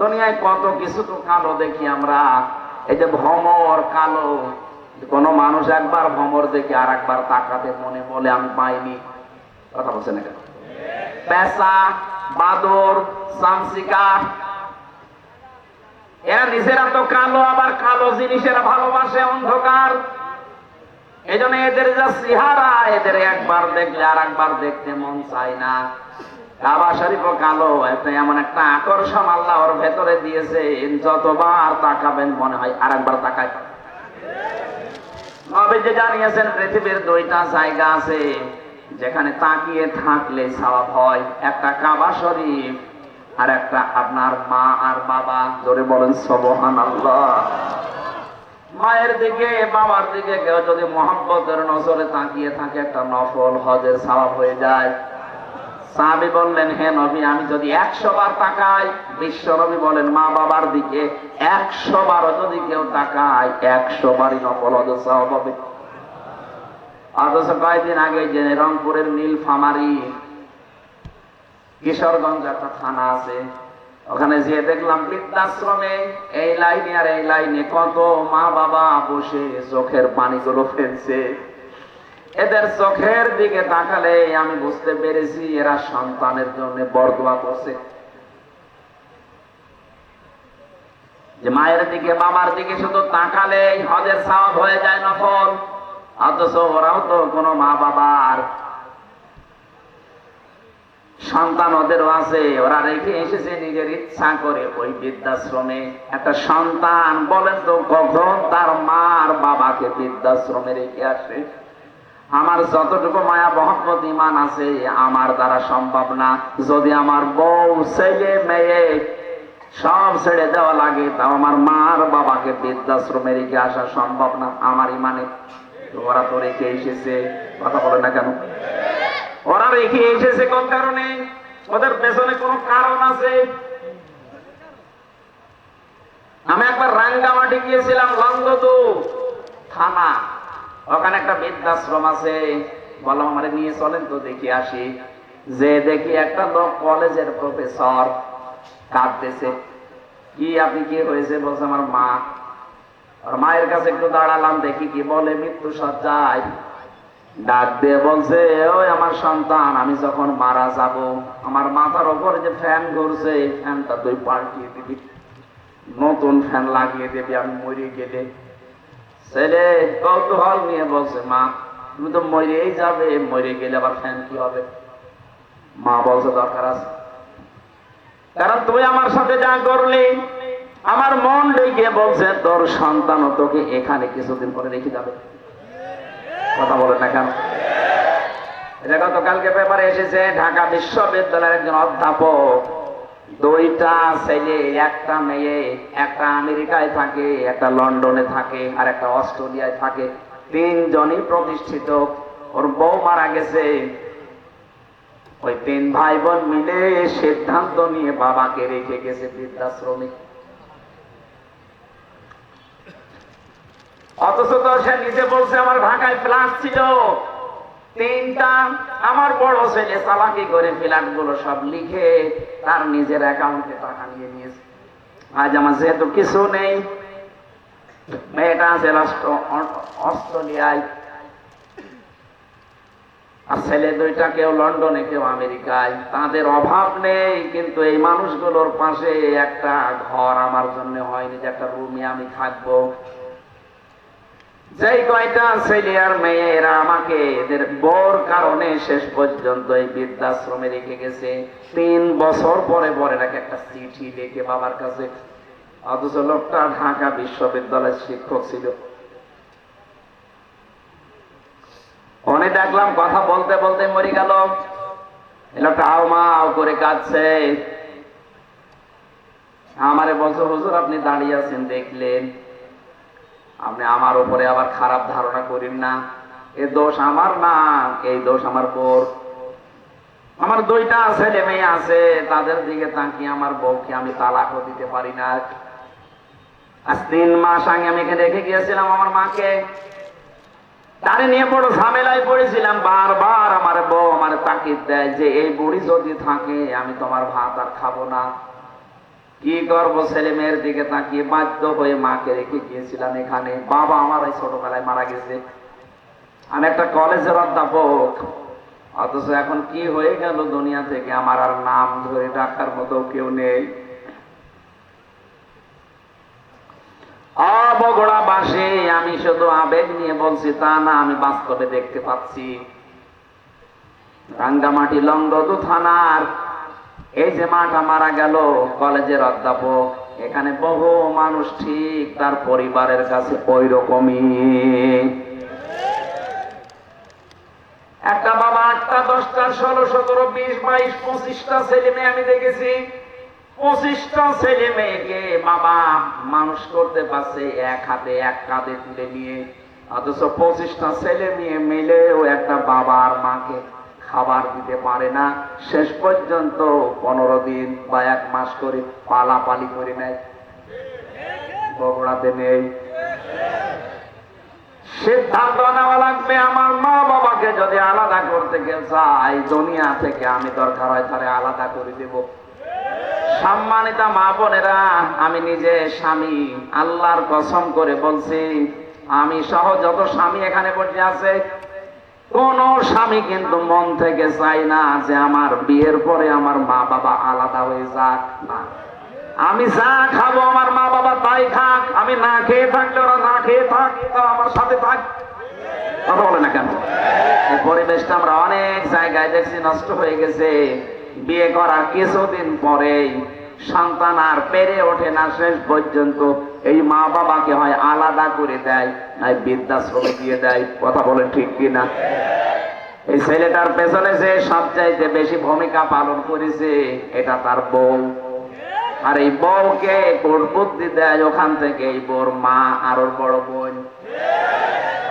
দুনিয়ায় কত কিছু তো কালো দেখি আমরা। এই যে ভ্রমর কালো, কোন মানুষ একবার ভ্রমর দেখে আর একবার তাকাতে মনে বলে আমি পাইনি। কথা বলছেন না কেন? পেঁচা, বাদর, চামচিকা, এরা নিজেরা তো কালো, আবার কালো জিনিসেরা ভালোবাসে, অন্ধকার। এই জন্য এদের যা চেহারা, এদের একবার দেখলে আর একবার দেখতে মন চায় না। কাবা শরীফও কালো, এটা এমন একটা আকর্ষণ আল্লাহ ওর ভেতরে দিয়েছে, যতবার তাকাবেন মনে হয় আর একবার তাকায়। নবীজি জানিয়েছেন পৃথিবীর 2টা জায়গা আছে যেখানে তাকিয়ে থাকলে সওয়াব হয়। একটা কাবা শরীফ, আর একটা আপনার মা আর বাবা। জোরে বলেন সুবহানাল্লাহ। মায়ের দিকে, বাবার দিকে কেউ যদি মহব্বতের নজরে তাকিয়ে থাকে, একটা নফল হজের সওয়াব হয়ে যায়। সাহাবী বললেন, হে নবী, আমি যদি 100 বার তাকাই। বিশ্ব নবী বলেন, মা বাবার দিকে 100 বারও যদি কেউ তাকায়, 100 বারই নফল হজের সওয়াব হবে। অথচ কয়েকদিন আগে যে রংপুরের নীলফামারী, কিশোরগঞ্জ একটা থানা আছে, ওখানে যেয়ে দেখলাম বৃদ্ধাশ্রমে এই লাইনে আর এই লাইনে কত মা বাবা বসে চোখের পানিগুলো ফেলছে। এদের চোখের দিকে তাকালে আমি বুঝতে পেরেছি এরা সন্তানের জন্য বরদোয়া করছে। যে মায়ের দিকে, বাবার দিকে শুধু তাকালে হজের সওয়াব হয়ে যায় নফল। অথচ ওরাও তো কোনো মা বাবার সন্তান ওদেরও আছে, ওরা রেখে এসেছে নিজের ইচ্ছা করে ওই বৃদ্ধাশ্রমে। একটা সন্তান বলেন তো কখন তার মা আর বাবাকে বৃদ্ধাশ্রমে রেখে আসে? আমার যতটুকু মায়া মহব্বত ঈমান আছে আমার দ্বারা সম্ভব না। যদি আমার বউ ছেলে মেয়ে সব ছেড়ে দেওয়া লাগে, তাও আমার মা আর বাবাকে বৃদ্ধাশ্রমে রেখে আসা সম্ভব না আমার ঈমানে। ওরা তো রেখে এসেছে, কথা বলে না কেন? ওরা রেখে এসেছে কোন কারণে? ওদের পেছনে কোন কারণ আছে। আমি একবার রাঙ্গামাটি গিয়েছিলাম, লংগদু থানা, ওখানে একটা বৃদ্ধাশ্রম আছে। বললাম আমারে নিয়ে চলেন তো দেখি আসি। যে দেখি একটা লোক কলেজের প্রফেসর কাঁদতেছে। কি আপনি কি হয়েছে? বলছে আমার মা। আর মায়ের কাছে একটু দাঁড়ালাম, দেখি কি বলে। মৃত্যু সজ্জায় ডাক দিয়ে বলছে, ওই আমার সন্তান, আমি যখন মারা যাব আমার মাথার উপরে যে ফ্যান ঘুরছে এই ফ্যানটা তুই পাল্টিয়ে দিবি, নতুন ফ্যান লাগিয়ে দেবি আমি মরে গেলে। ছেলে কৌতূহল নিয়ে বলছে, মা তুমি তো মরেই যাবে, মরে গেলে আবার ফ্যান কি হবে? মা বলছে দরকার আছে, কারণ তুই আমার সাথে যা করলি আমার মন ডেকে বলছে তোর সন্তানও তোকে এখানে কিছুদিন পরে রেখে যাবে। কথা বলেন না কেন? এটা গতকালকে পেপারে এসেছে, ঢাকা বিশ্ববিদ্যালয়ের একজন অধ্যাপক, দুইটা ছেলে একটা মেয়ে, একটা আমেরিকায় থাকে, একটা লন্ডনে থাকে, আর একটা অস্ট্রেলিয়ায় থাকে। তিনজনই প্রতিষ্ঠিত। ওর বউ মারা গেছে। ওই তিন ভাই বোন মিলে সিদ্ধান্ত নিয়ে বাবাকে রেখে গেছে বৃদ্ধাশ্রমে। অথচ তো সে নিজে বলছে আমার ঢাকায় ফ্ল্যাট ছিল তিনটা, আমার বড় ছেলে চালাকি করে ফ্ল্যাট গুলো সব লিখে তার নিজের অ্যাকাউন্টে টাকা নিয়ে নিয়েছে। আজ আমার যেহেতু কিছু নেই, মেয়েটা আছে অস্ট্রেলিয়ায়, আর ছেলে দুইটা কেউ লন্ডনে কেউ আমেরিকায়। তাদের অভাব নেই, কিন্তু এই মানুষগুলোর পাশে একটা ঘর আমার জন্য হয়নি যে একটা রুমে আমি থাকবো। যেই কয়টা ছেলে আর মেয়ে এরা আমাকে এদের বর কারণে শেষ পর্যন্ত এই বৃদ্ধাশ্রমে রেখে গেছে। 3 বছর পরে পরে নাকি একটা চিঠি লিখে বাবার কাছে। অথচ লোকটা ঢাকা বিশ্ববিদ্যালয়ের শিক্ষক ছিল। অনেক দেখলাম কথা বলতে বলতে মরে গেল। লোকটা আও মাও করে কাঁদছে। আমারে বলছে, হুজুর আপনি দাঁড়িয়ে আছেন দেখলেন, আপনি আমার উপরে আবার খারাপ ধারণা করেন না। এই দোষ আমার না, এই দোষ আমার বোর। আমার দুইটা ছেলে মেয়ে আছে, তাদের দিকে তাকিয়ে আমার বউকে আমি তালাকও দিতে পারি না। আজ 3 মাস আগে আমি এখানে রেখে গিয়েছিলাম আমার মাকে। তারে নিয়ে বড় ঝামেলায় পড়েছিলাম। বারবার আমার বউ আমার তাকিদ দেয় যে এই বুড়ি যদি থাকে আমি তোমার ভাত আর খাবো না। কি করবো? ছেলে মেয়ের দিকে তাকিয়ে বাধ্য হয়ে মাকে রেখে গিয়েছিলাম এখানে। বাবা আমার এই ছোটবেলায় মারা গেছে। আমি একটা কলেজের অধ্যাপক, অথচ এখন কি হয়ে গেল দুনিয়া থেকে আমার আর নাম ধরে ডাকার মতো কেউ নেই। বগুড়াবাসী, আমি শুধু আবেগ নিয়ে বলছি তা না, আমি বাস্তবে দেখতে পাচ্ছি। রাঙ্গামাটি লংগদু থানার এই যে মাটা মারা গেল, কলেজের অধ্যাপক, এখানে বহু মানুষ ঠিক তার পরিবারের কাছে ওই রকমই। একটা বাবা 8টা 10টা 16 17 20 22 25টা ছেলে মেয়ে আমি দেখেছি। 25টা ছেলে মেয়েকে বাবা মানুষ করতে পারছে এক হাতে এক কাঁধে তুলে নিয়ে। অথচ 25টা ছেলে মেয়ে মিলেও একটা বাবা আর মাকে খাবার দিতে পারে না। শেষ পর্যন্ত 15 দিন বা 1 মাস করে পালাপালি করে নেয়। বগুড়াতে নেই। সিদ্ধান্ত নেওয়া লাগবে, আমার মা বাবাকে যদি আলাদা করতে চাই দুনিয়া থেকে, আমি দরকার হয় তারে আলাদা করে দেব। সম্মানিতা মা বোনেরা, আমি নিজে স্বামী, আল্লাহর কসম করে বলছি, আমি সহ যত স্বামী এখানে বসে আছে, কোন স্বামী কিন্তু মন থেকে চাই না যে আমার বিয়ের পরে আমার মা বাবা আলাদা হয়ে যাক। না, আমি যা খাবো আমার মা বাবা তাই খাক। আমি না খেয়ে থাকলে ওরা না খেয়ে থাক, তারা আমার সাথে থাক। কথা বলে না কেন? এই পরিবেশটা আমরা অনেক জায়গায় দেখছি নষ্ট হয়ে গেছে। বিয়ে করার কিছুদিন পরেই সন্তান আর পেরে ওঠে না, শেষ পর্যন্ত এই মা বাবাকে হয় আলাদা করে দেয়, নয় বৃদ্ধাশ্রমে দিয়ে দেয়। কথা বলেন ঠিক কিনা? এই ছেলেটার পেছনে যে সবচাইতে বেশি ভূমিকা পালন করেছে এটা তার বউ। আর এই বউকে কোট বুদ্ধি দেয় ওখান থেকে এই বউর মা আর ওর বড় বোন।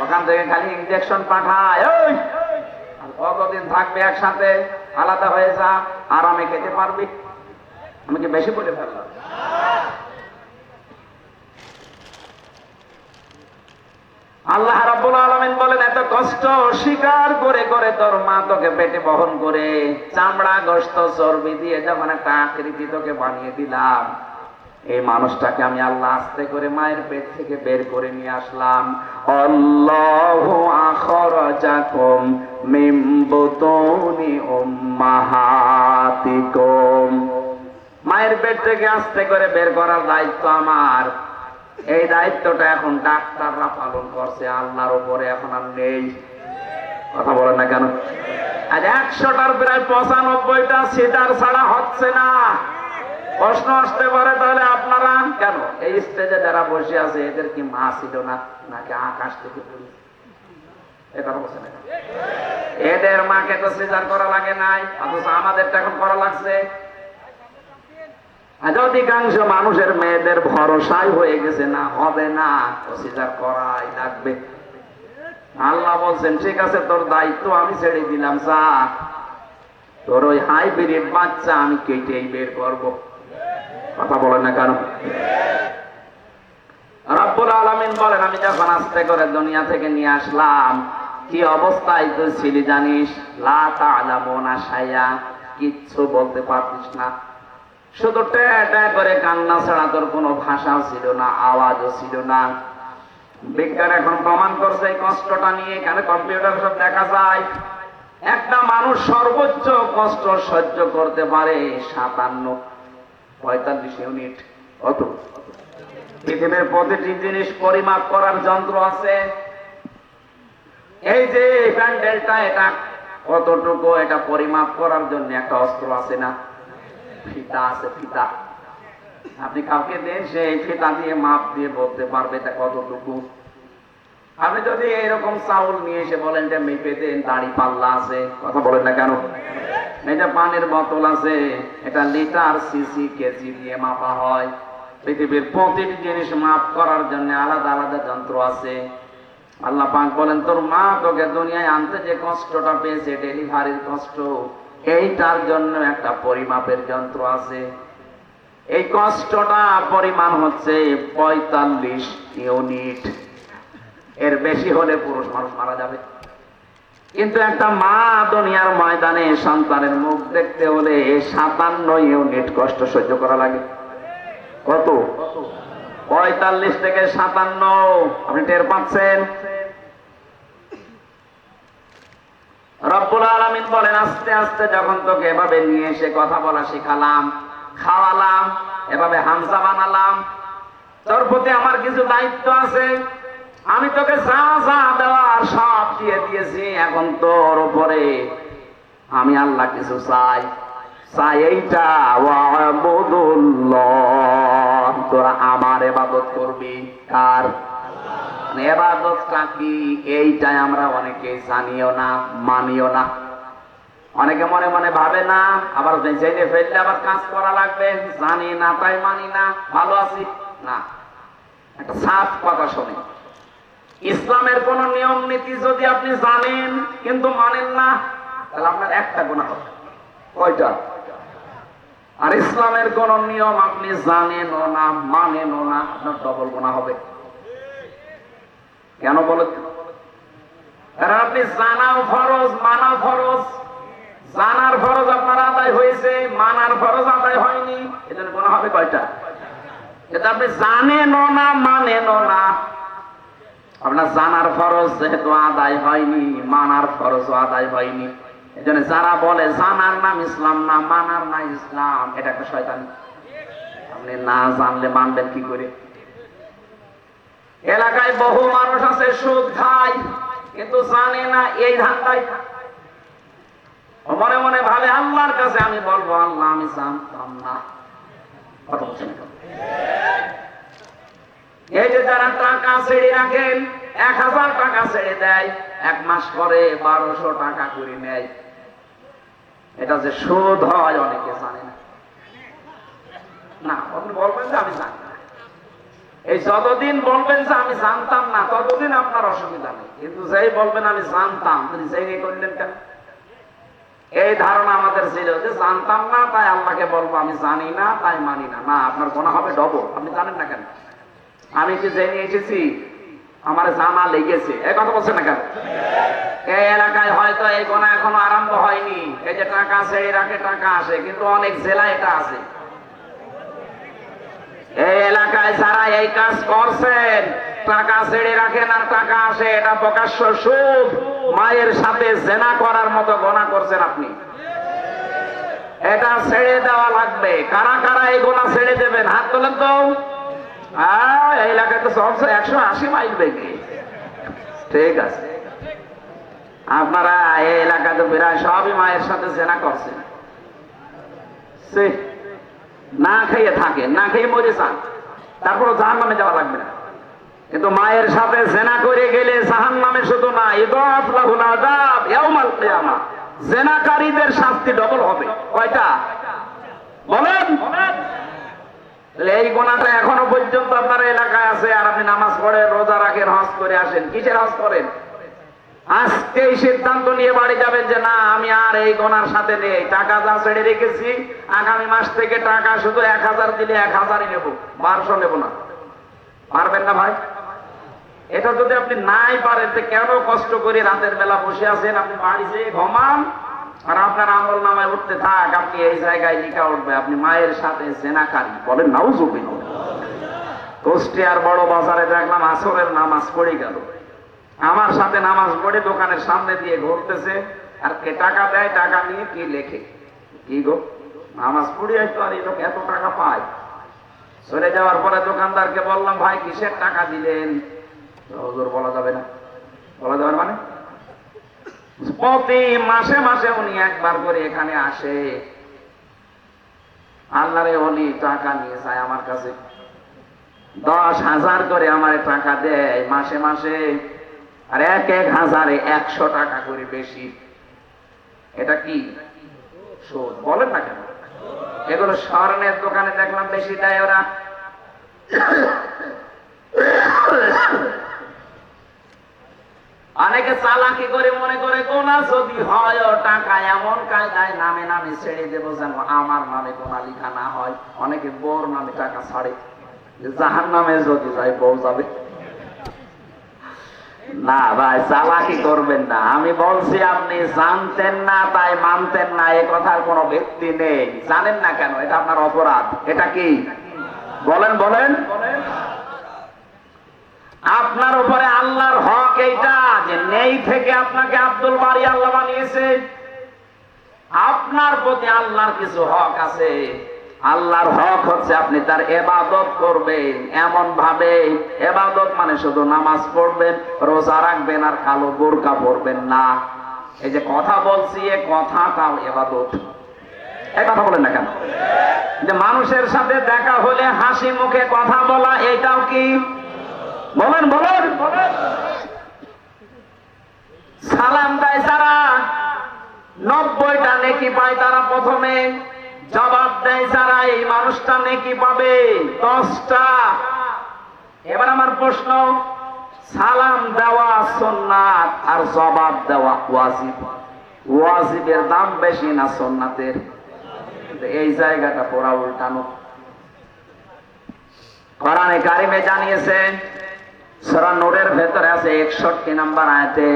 ওখান থেকে খালি ইনজেকশন পাঠায়, ওই আর কতদিন থাকবে একসাথে, আলাদা হয়ে যা, আরামে খেতে পারবি। আমি কি বেশি বলে ফেললাম? আল্লাহ রাব্বুল আলামিন বলেন, এত কষ্ট স্বীকার করে করে তোর মা তোকে পেটে বহন করে চামড়া গোশত চর্বি দিয়ে যখন একটা আকৃতি তোকে বানিয়ে দিলাম, এই মানুষটাকে আমি আল্লাহ আস্তে করে মায়ের পেট থেকে বের করে নিয়ে আসলাম। আল্লাহু আখরাজাকুম মিন বুতুনি উম্মাহাতিকুম, মায়ের পেট থেকে আস্তে করে বের করার দায়িত্ব আমার। এই দায়িত্বটা এখন ডাক্তাররা পালন করছে, আল্লাহর উপরে এখন আর নেই। কথা বলেন না কেন? আজ 100টার প্রায় 95টা সিজার ছাড়া হচ্ছে না। প্রশ্ন আসতে পারে, তাহলে আপনারা কেন এই স্টেজে যারা বসে আছে এদের কি মা ছিল না, নাকি আকাশ থেকে পড়ে? এই কথা বলছে না, এদের মাকে তো সিজার করা লাগে নাই, অথচ আমাদেরটা এখন করা লাগছে। অধিকাংশ মানুষের মেয়েদের ভরসাই হয়ে গেছে না, হবে না, সিজার করাই লাগবে। আল্লাহ বলছেন, ঠিক আছে তোর দায়িত্ব আমি ছেড়ে দিলাম, যা তোর ওই হাইব্রিড বাচ্চা আমি কেটেই বের করব। কথা বলেন না কেন? রব্বুল আলামিন বলেন, আমি যখন আস্তে করে দুনিয়া থেকে নিয়ে আসলাম, কি অবস্থায় তুই ছিলি জানিস? লা তা'লামুনা শাইআ, কিচ্ছু বলতে পারতিস না, শুধু ট্যা করে কান্না ছাড়া তোর কোনো ভাষাও ছিল না, আওয়াজও ছিল না। বিজ্ঞান এখন প্রমাণ করছে এই কষ্টটা নিয়ে, এখানে কম্পিউটার সব দেখা যায়। একটা মানুষ সর্বোচ্চ কষ্ট সহ্য করতে পারে 45 ইউনিট। কত? পৃথিবীর প্রতিটি জিনিস পরিমাপ করার যন্ত্র আছে। এই যে প্যান্ডেলটা, এটা কতটুকু, এটা পরিমাপ করার জন্য একটা অস্ত্র আছে না, ফিতা আছে, ফিতা। আপনি কাউকে দেন, সেই ফিতা দিয়ে মাপ দিয়ে বলতে পারবে এটা কতটুকু। আপনি যদি এরকম চাউল নিয়ে এসে বলেন যে মেপে দেন, দাড়ি পাল্লা আছে, কথা বলেন না কেন? এটা পানির বোতল আছে, এটা লিটার, সিসি, কেজি দিয়ে মাপা হয়। পৃথিবীর প্রতিটি জিনিস মাপ করার জন্য আলাদা আলাদা যন্ত্র আছে। আল্লাহ পাক বলেন, তোর মা তোকে দুনিয়ায় আনতে যে কষ্টটা পেয়েছে, ডেলিভারির কষ্ট, এইটার জন্য একটা পরিমাপের যন্ত্র আছে। এই কষ্টটা পরিমাণ হচ্ছে 45 ইউনিট। এর বেশি হলে পুরুষ মানুষ মারা যাবে। কিন্তু একটা মা দুনিয়ার ময়দানে সন্তানের মুখ দেখতে হলে 57 ইউনিট কষ্ট সহ্য করা লাগে। কত? 45 থেকে 57। আপনি টের পাচ্ছেন? রব্বুল আলামিন বলেন, আস্তে আস্তে যখন তোকে এভাবে নিয়ে এসে কথা বলা শিখালাম, খাওয়ালাম, এভাবে হামসা বানালাম, তোর প্রতি আমার কিছু দায়িত্ব আছে। আমি তোকে যা যা দেওয়ার সব দিয়ে দিয়েছি। এখন তোর উপরে আমি আল্লাহ কিছু চাই, চাই এইটা, ওয়াবুদুল্লাহ, তোরা আমার ইবাদত করবি। আর ইবাদতটা কি, এইটাই আমরা অনেকে জানিও না, মানিও না। অনেকে মনে মনে ভাবে না, আবার জেনে ফেললে আবার কাজ করা লাগবে, জানি না তাই মানি না, ভালো আছি না। একটা সাফ কথা শুনি, ইসলামের কোন নিয়ম নীতি যদি আপনি জানেন কিন্তু মানেন না, তাহলে আপনার একটা গুনাহ হবে। কয়টা? আর ইসলামের কোন নিয়ম আপনি জানেনও না, মানেনও না, আপনার ডবল গুনাহ হবে। কেন বলেন? কারণ আপনি জানাও ফরজ, মানাও ফরজ। জানার ফরজ আপনার আদায় হয়েছে, মানার ফরজ আদায় হয়নি, এজন্য গুনাহ হবে কয়টা? এটা আপনি জানেনও না, মানেনও না। আপনার জানার ফরজ যেহেতু আদায় হয়নি, মানার ফরজও আদায় হয়নি। এজন্য যারা বলে জানার নাম ইসলাম না, মানার না ইসলাম, এটা একটা শয়তানি। আপনি না জানলে মানবেন কি করে? এলাকায় বহু মানুষ আছে সুদ খায় কিন্তু জানে না, এই ধান্দায় মনে মনে ভাবে আল্লাহর কাছে আমি বলবো, আল্লাহ আমি জানতাম না। কথা বলছেন না? এই যে যারা টাকা ছেড়ে রাখেন, 1000 টাকা ছেড়ে দেয়, 1 মাস পরে 1200 টাকা করে নেয়, এটা যে সুদ হয় অনেকে জানে না। না, আপনি বলবেন যে আমি জানি না। এই যতদিন বলবেন যে আমি জানতাম না, ততদিন আপনার অসুবিধা নেই। কিন্তু যেই বলবেন আমি জানতাম, তিনি জেনে করলেন কেন? এই ধারণা আমাদের ছিল যে জানতাম না তাই আল্লাহকে বলবো আমি জানি না তাই মানি না। না, আপনার গোনা হবে ডবল। আপনি জানেন না কেন? আমি কি জেনে এসেছি, আমার জানা লেগেছে। এই কথা বলছেন না কেন? এই এলাকায় হয়তো এই গোনা এখনো আরম্ভ হয়নি। এই যে টাকা ছেড়ে রাখে, টাকা আসে, কিন্তু অনেক জেলায় এটা আছে। এই এলাকায় যারা এই কাজ করছেন, টাকা ছেড়ে রাখেন আর টাকা আসে, এটা প্রকাশ্য সুদ। মায়ের সাথে জেনা করার মতো গোনা করছেন আপনি। এটা ছেড়ে দেওয়া লাগবে। কারা কারা এই গোনা ছেড়ে দেবেন? হাত তোলেন তো। এই এলাকায় তো সব 180 মাইল বেগে। ঠিক আছে, আপনারা এই এলাকায় তো প্রায় সবই মায়ের সাথে জেনা করছেন। না খেয়ে থাকেন, না খেয়ে মরে যান, তারপরে জাহান্নামে যাওয়া লাগবে না। কিন্তু মায়ের সাথে জেনা করে গেলে জাহান্নামে শুধু না, ইদাফ লাহুল আযাব ইয়াউমাল কিয়ামা, জেনাকারীদের শাস্তি ডবল হবে। কয়টা বলেন? এই গুনাহটা এখনো পর্যন্ত আপনার এলাকায় আছে, আর আপনি নামাজ পড়েন, রোজা রাখেন, হজ করে আসেন। কিসের হজ করেন? আজকেই সিদ্ধান্ত নিয়ে বাড়ি যাবেন যে না, আমি আর এই গোনার সাথে নেই। টাকা যা ছেড়ে রেখেছি, আগামী মাস থেকে টাকা শুধু 1000 দিলে 1000ই নেব, 1200 নেব না। পারবেন না ভাই? এটা যদি আপনি নাই পারেন, তো কেন কষ্ট করে রাতের বেলা বসে আছেন? আপনি বাড়ি যেয়ে ঘুমান, আর আপনার আমল নামায় উঠতে থাক, আপনি এই জায়গায় লিখা উঠবে আপনি মায়ের সাথে জেনাকারী। বলেন নাউজুবিল্লাহ। কুষ্টিয়ার বড় বাজারে দেখলাম আসরের নামাজ পড়ে গেল, আমার সাথে নামাজ পড়ে দোকানের সামনে দিয়ে ঘুরতেছে, আর কে টাকা দেয়, টাকা নিয়ে কি লেখে, কি গো নামাজ পড়ে আসতো আর এই লোক এত টাকা পায়। চলে যাওয়ার পরে দোকানদারকে বললাম, ভাই কিসের টাকা দিলেন? হুজুর বলা যাবে না। বলা যাবে মানে? প্রতি মাসে মাসে উনি একবার করে এখানে আসে, আল্লাহরে ওলি টাকা নিয়ে যায় আমার কাছে, 10,000 করে আমার টাকা দেয় মাসে মাসে, আর 1000-এ 100 টাকা করে বেশি। এটা কি সুদ? বলেন না কেন? এগুলো স্বর্ণের দোকানে দেখলাম বেশি দেয় ওরা। অনেকে চালাকি করে মনে করে গোনা যদি হয় টাকা এমন কায়দায় নামে নামে ছেড়ে দেবো যেন আমার নামে গোনা লিখা না হয়। অনেকে বউর নামে টাকা ছাড়ে, জাহান্নামে যদি যাই বউ যাবে। না ভাই, চালাকি করবেন না। আমি বলছি আপনি জানতেন না তাই মানতেন না, এ কথার কোনো ভিত্তি নেই। জানেন না কেন? এটা আপনার অপরাধ। এটা কি বলেন? বলেন। আপনার উপরে আল্লাহর হক এইটা যে নেই থেকে আপনাকে আব্দুল বারী আল্লাহ বানিয়েছে। আপনার প্রতি আল্লাহর কিছু হক আছে। আল্লাহর হক হচ্ছে আপনি তার ইবাদত করবেন, এমন ভাবে ইবাদত মানে শুধু নামাজ পড়বেন, রোজা রাখবেন, আর কালো বোরকা পরবেন না। এই যে কথা বলছি, এ কথাটাও ইবাদত। এই কথা বলেন না কেন? যে মানুষের সাথে দেখা হলে হাসি মুখে কথা বলা, এটাও কি? বলেন। বলেন। সালাম দেয় যারা, 90টা নেকি পায় তারা প্রথমে। জবাব দেয় যারা, এই মানুষটা নেকি পাবে 10টা। এবার আমার প্রশ্ন, সালাম দেওয়া সুন্নাত আর জবাব দেওয়া ওয়াজিব। ওয়াজিবের দাম বেশি না সুন্নাতের? এই জায়গাটা পুরা উল্টানো। কোরআনে কারিমে জানিয়েছে, সূরা নূরের ভেতরে আছে 61 নম্বর আয়াতে,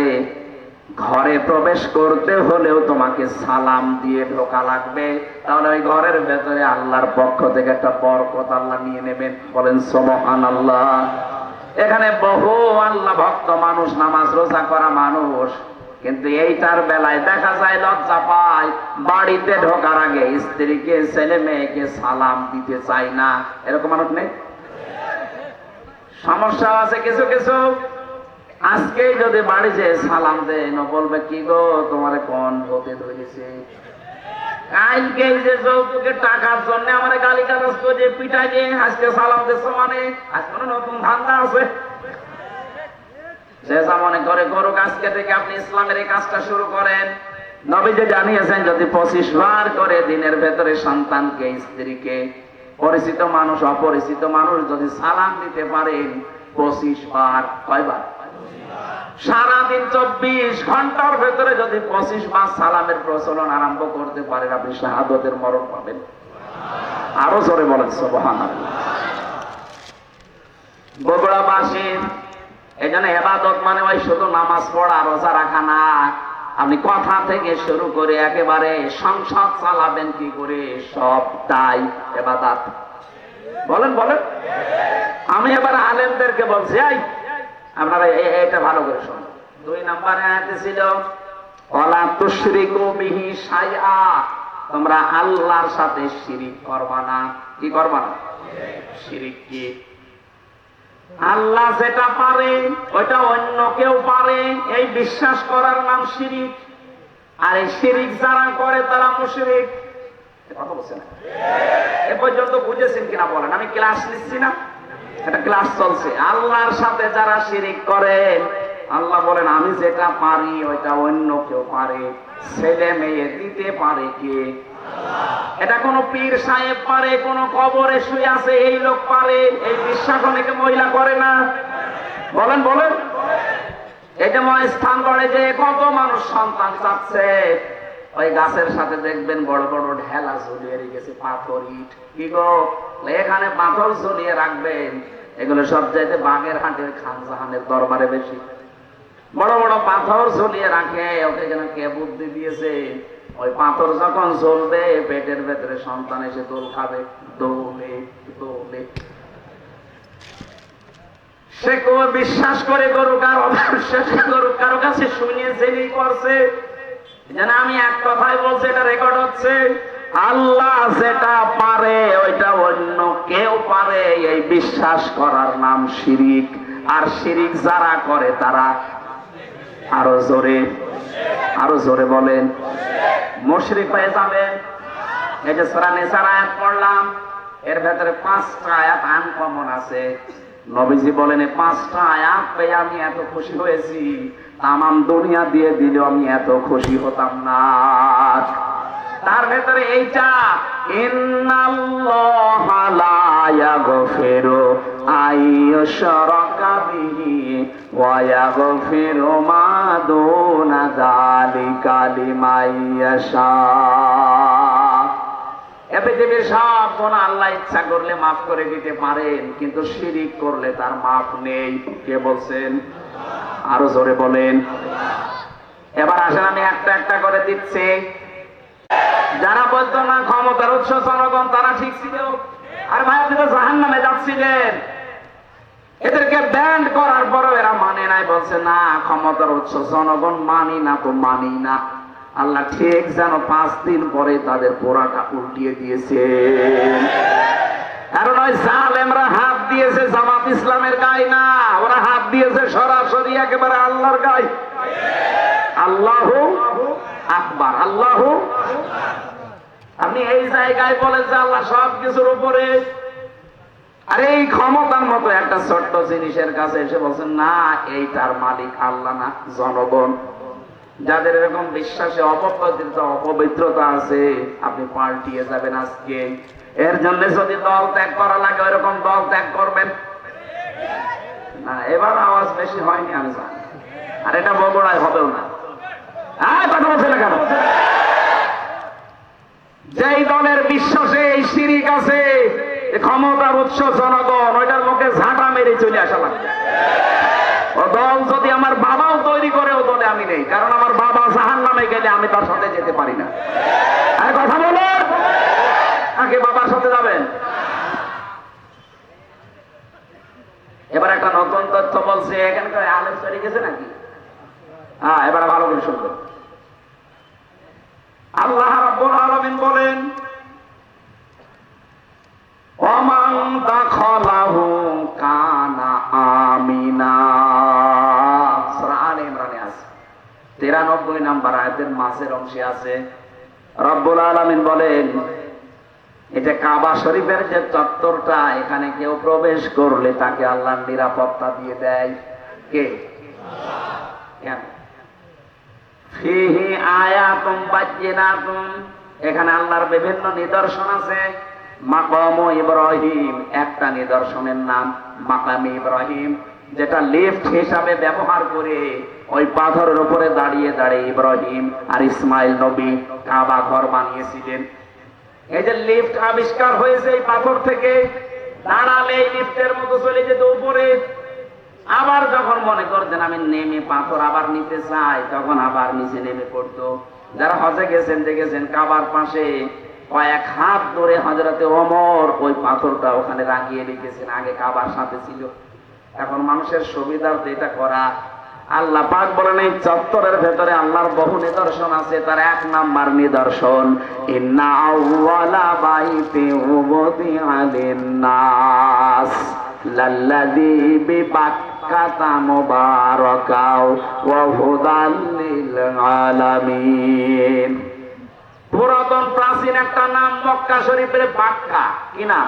ঘরে প্রবেশ করতে হলেও তোমাকে সালাম দিয়ে ঢোকা লাগবে, তাহলে ওই ঘরের ভেতরে আল্লাহর পক্ষ থেকে একটা বরকত আল্লাহ নিয়ে নেবেন। বলেন সুবহানাল্লাহ। এখানে বহু আল্লাহ ভক্ত মানুষ, নামাজ রোজা করা মানুষ, কিন্তু এইটার বেলায় দেখা যায় লজ্জা পায়, বাড়িতে ঢোকার আগে স্ত্রীকে ছেলে মেয়েকে সালাম দিতে চায় না। এরকম মানুষ নেই? সমস্যা আছে কিছু কিছু। আজকেই যদি বাড়ি যে সালাম দেন, বলবে কি গো তোমার কোন ভূতে ধরেছে? কালকে যে যৌতুকের টাকার জন্য আমার গালি গালাজ করে পিটাই দিয়ে আজকে সালাম দিচ্ছ, মানে আজকে নতুন ধান্দা আছে। সে যা মনে করে করুক, আজকে থেকে আপনি ইসলামের এই কাজটা শুরু করেন। নবীজি জানিয়েছেন যদি 25 বার করে দিনের ভেতরে সন্তানকে, স্ত্রীকে, পরিচিত মানুষ, অপরিচিত মানুষ যদি সালাম দিতে পারেন 25 বার, কয়বার? সারাদিন 24 ঘন্টার ভেতরে যদি 25 বার সালামের প্রচলন আরম্ভ করতে পারেন, আপনি শাহাদতের মরণ পাবেন। আরো জোরে বলেন সুবহানাল্লাহ। বগুড়াবাসীর এই জন্য ইবাদত মানে ওই শুধু নামাজ পড়া, রোজা রাখা না। আপনি কথা থেকে শুরু করে একেবারে সংসদ চালাবেন কি করে, সবটাই ইবাদত। বলেন বলেন। আমি এবার আলেমদেরকে বলছি, এই আপনারা এটা ভালো করে শুনুন। 2 নম্বরে আয়াতে ছিল ওয়ালা তুশরিকু বিহি শাইআ, তোমরা আল্লাহর সাথে শিরিক করবা না। কি করবা না? শিরিক কি? আল্লাহ যেটা পারে ওইটা অন্য কেউ পারে, এই বিশ্বাস করার নাম শিরিক। আর এই শিরিক যারা করে তারা মুশরিক। কথা বলছেন এ পর্যন্ত বুঝেছেন কিনা বলেন? আমি ক্লাস নিচ্ছি না, এটা ক্লাস চলছে। আল্লাহর সাথে যারা শিরিক করে, আল্লাহ বলেন আমি যেটা পারি ওইটা অন্য কেউ পারে। ছেলে মেয়ে দিতে পারে কে? এটা কোন পীর সাহেব পারে, কোন কবরে শুয়ে আছে এই লোক পারে। এই বিশ্বাস অনেকে মহিলা করে না। বলেন বলেন। এটা স্থান করে যে কত মানুষ সন্তান চাচ্ছে, ওই গাছের সাথে দেখবেন বড় বড় ঢেলা ঝুলিয়ে রেখেছে, পাথর, ইট। কি গো, এখানে পাথর ঝুলিয়ে রাখবেন। এগুলো সব চাইতে বাগের হাটের খান জাহানের দরবারে বেশি। বড় বড় পাথর ঝুলিয়ে রাখে, ওকে যেন কে বুদ্ধি দিয়েছে। ওই পাথর যখন জ্বলবে, পেটের ভেতরে সন্তান এসে দোল খাবে, দোলে দোলে। সে কেউ বিশ্বাস করে করুক আর অবিশ্বাস করুক, কারো কাছে শুনিয়ে জেনেই করছে। যেন আমি এক কথাই বলছি, এটা রেকর্ড হচ্ছে। আল্লাহ যেটা পারে ওইটা অন্য কেউ পারে, এই বিশ্বাস করার নাম শিরিক। আর শিরিক যারা করে তারা, আরো জোরে, আরো জোরে বলেন, মুশরিক হয়ে যাবেন। এই যে সূরা নিসার আয়াত পড়লাম, এর ভেতরে 5টা আয়াত আনকমন আছে। নবীজি বলেন এই 5টা আয়াত পেয়ে আমি এত খুশি হয়েছি, তামাম দুনিয়া দিয়ে দিলেও আমি এত খুশি হতাম না। তার ভেতরে এইটা, ইন্নাল্লাহা লা ইয়াগফিরু আইয়ুশরাকা বিহি ওয়া ইয়াগফিরু মা দুনা যালিকা লিমান ইয়াশা। এ পৃথিবীর সব গুনাহ আল্লাহ ইচ্ছা করলে মাফ করে দিতে পারেন, কিন্তু শিরিক করলে তার মাফ নেই। কে বলছেন? আরো জোরে বলেন। এবার আসেন আমি একটা একটা করে দিচ্ছি। যারা বলতো না ক্ষমতার উৎস জনগণ, তারা ঠিক ছিল। আর ভাই আপনি তো জাহান্নামে যাচ্ছিলেন। এদেরকে ব্যান্ড করার পরও এরা মানে নাই, বলছে না ক্ষমতার উৎস জনগণ, মানি না তো মানি না। আল্লাহ ঠিক যেন 5 দিন পরে তাদের পোড়াটা উল্টিয়ে দিয়েছে। কারণ ওই জালেমরা হাত দিয়েছে জামাত ইসলামের গায়ে না, ওরা হাত দিয়েছে সরাসরি একেবারে আল্লাহর গায়ে। আল্লাহু আকবার, আল্লাহু। আপনি এই জায়গায় বলেন যে আল্লাহ সব কিছুর উপরে, আর এই ক্ষমতার মতো একটা ছোট্ট জিনিসের কাছে এসে বলছেন না এইটার মালিক আল্লাহ না জনগণ। যাদের এরকম বিশ্বাসে অপবিত্রতা আছে, আপনি পাল্টিয়ে যাবেন আজকে। এর জন্য যদি দল ত্যাগ করা লাগে ওইরকম দল ত্যাগ করবেন না। এবার আওয়াজ বেশি হয়নি আমি জানি, আর এটা বগুড়ায় হবেও না। কথা বলছে না কেন? যেই দলের বিশ্বাসে এই শিরিক আছে, ক্ষমতার উৎস জনগণ, ওইটার মুখে ঝাঁটা মেরে চলে আসা লাগবে। ও দল যদি আমার বাবাও তৈরি করে, ও দলে আমি নেই, কারণ আমার বাবা জাহান্নামে গেলে আমি তার সাথে যেতে পারি না। আর কথা বলো, আগে বাবার সাথে যাবেন। এবার একটা নতুন তথ্য বলছে, এখানকার আলেম তৈরি গেছে নাকি? হ্যাঁ, এবার ভালো করে শুনবেন। আল্লাহ রাব্বুল আলামিন বলেন ওমান দাখালাহু কানা আমিনা। নম্বর আয়াতের মাঝের অংশে আছে রব্বুল আলামিন বলেন, এটা কাবা শরীফের যে চত্বরটা, এখানে কেউ প্রবেশ করলে তাকে আল্লাহর নিরাপত্তা দিয়ে দেয়। কে? কেন? ফিহি আয়াতুম বাজ্জিনাতুম, এখানে আল্লাহর বিভিন্ন নিদর্শন আছে। মাকাম ইব্রাহিম, একটা নিদর্শনের নাম মাকাম ইব্রাহিম, যেটা লিফট হিসাবে ব্যবহার করে ওই পাথরের উপরে দাঁড়িয়ে দাঁড়িয়ে ইব্রাহিম আর ইসমাইল নবী কাবা ঘর বানিয়েছিলেন। এই যে লিফট আবিষ্কার হয়েছে এই পাথর থেকে, দাঁড়ালে এই লিফটের মতো চলে যেত উপরে। আবার যখন মনে করতেন আমি নেমে পাথর আবার নিতে চাই, তখন আবার নিচে নেমে পড়তো। যারা হজে গেছেন দেখেছেন কাবার পাশে কয়েক হাত ধরে হযরতে ওমর ওই পাথরটা ওখানে রাখিয়ে রেখেছেন, আগে কাবার সাথে ছিল। এখন মানুষের সুবিধার্থে এটা করা। আল্লাহ পাক বলেন এই চত্বরের ভেতরে আল্লাহর বহু নিদর্শন আছে। তার এক নাম্বার নিদর্শন, ইন্না আউওয়ালা বাইতি উযিআ লিন-নাস লাল্লাযী বিবাক্কাতা মুবারাকাও ওয়া হুদাল লিল আলামিন। পুরাতন প্রাচীন একটা নাম মক্কা শরীফের বাক্কা। কি নাম?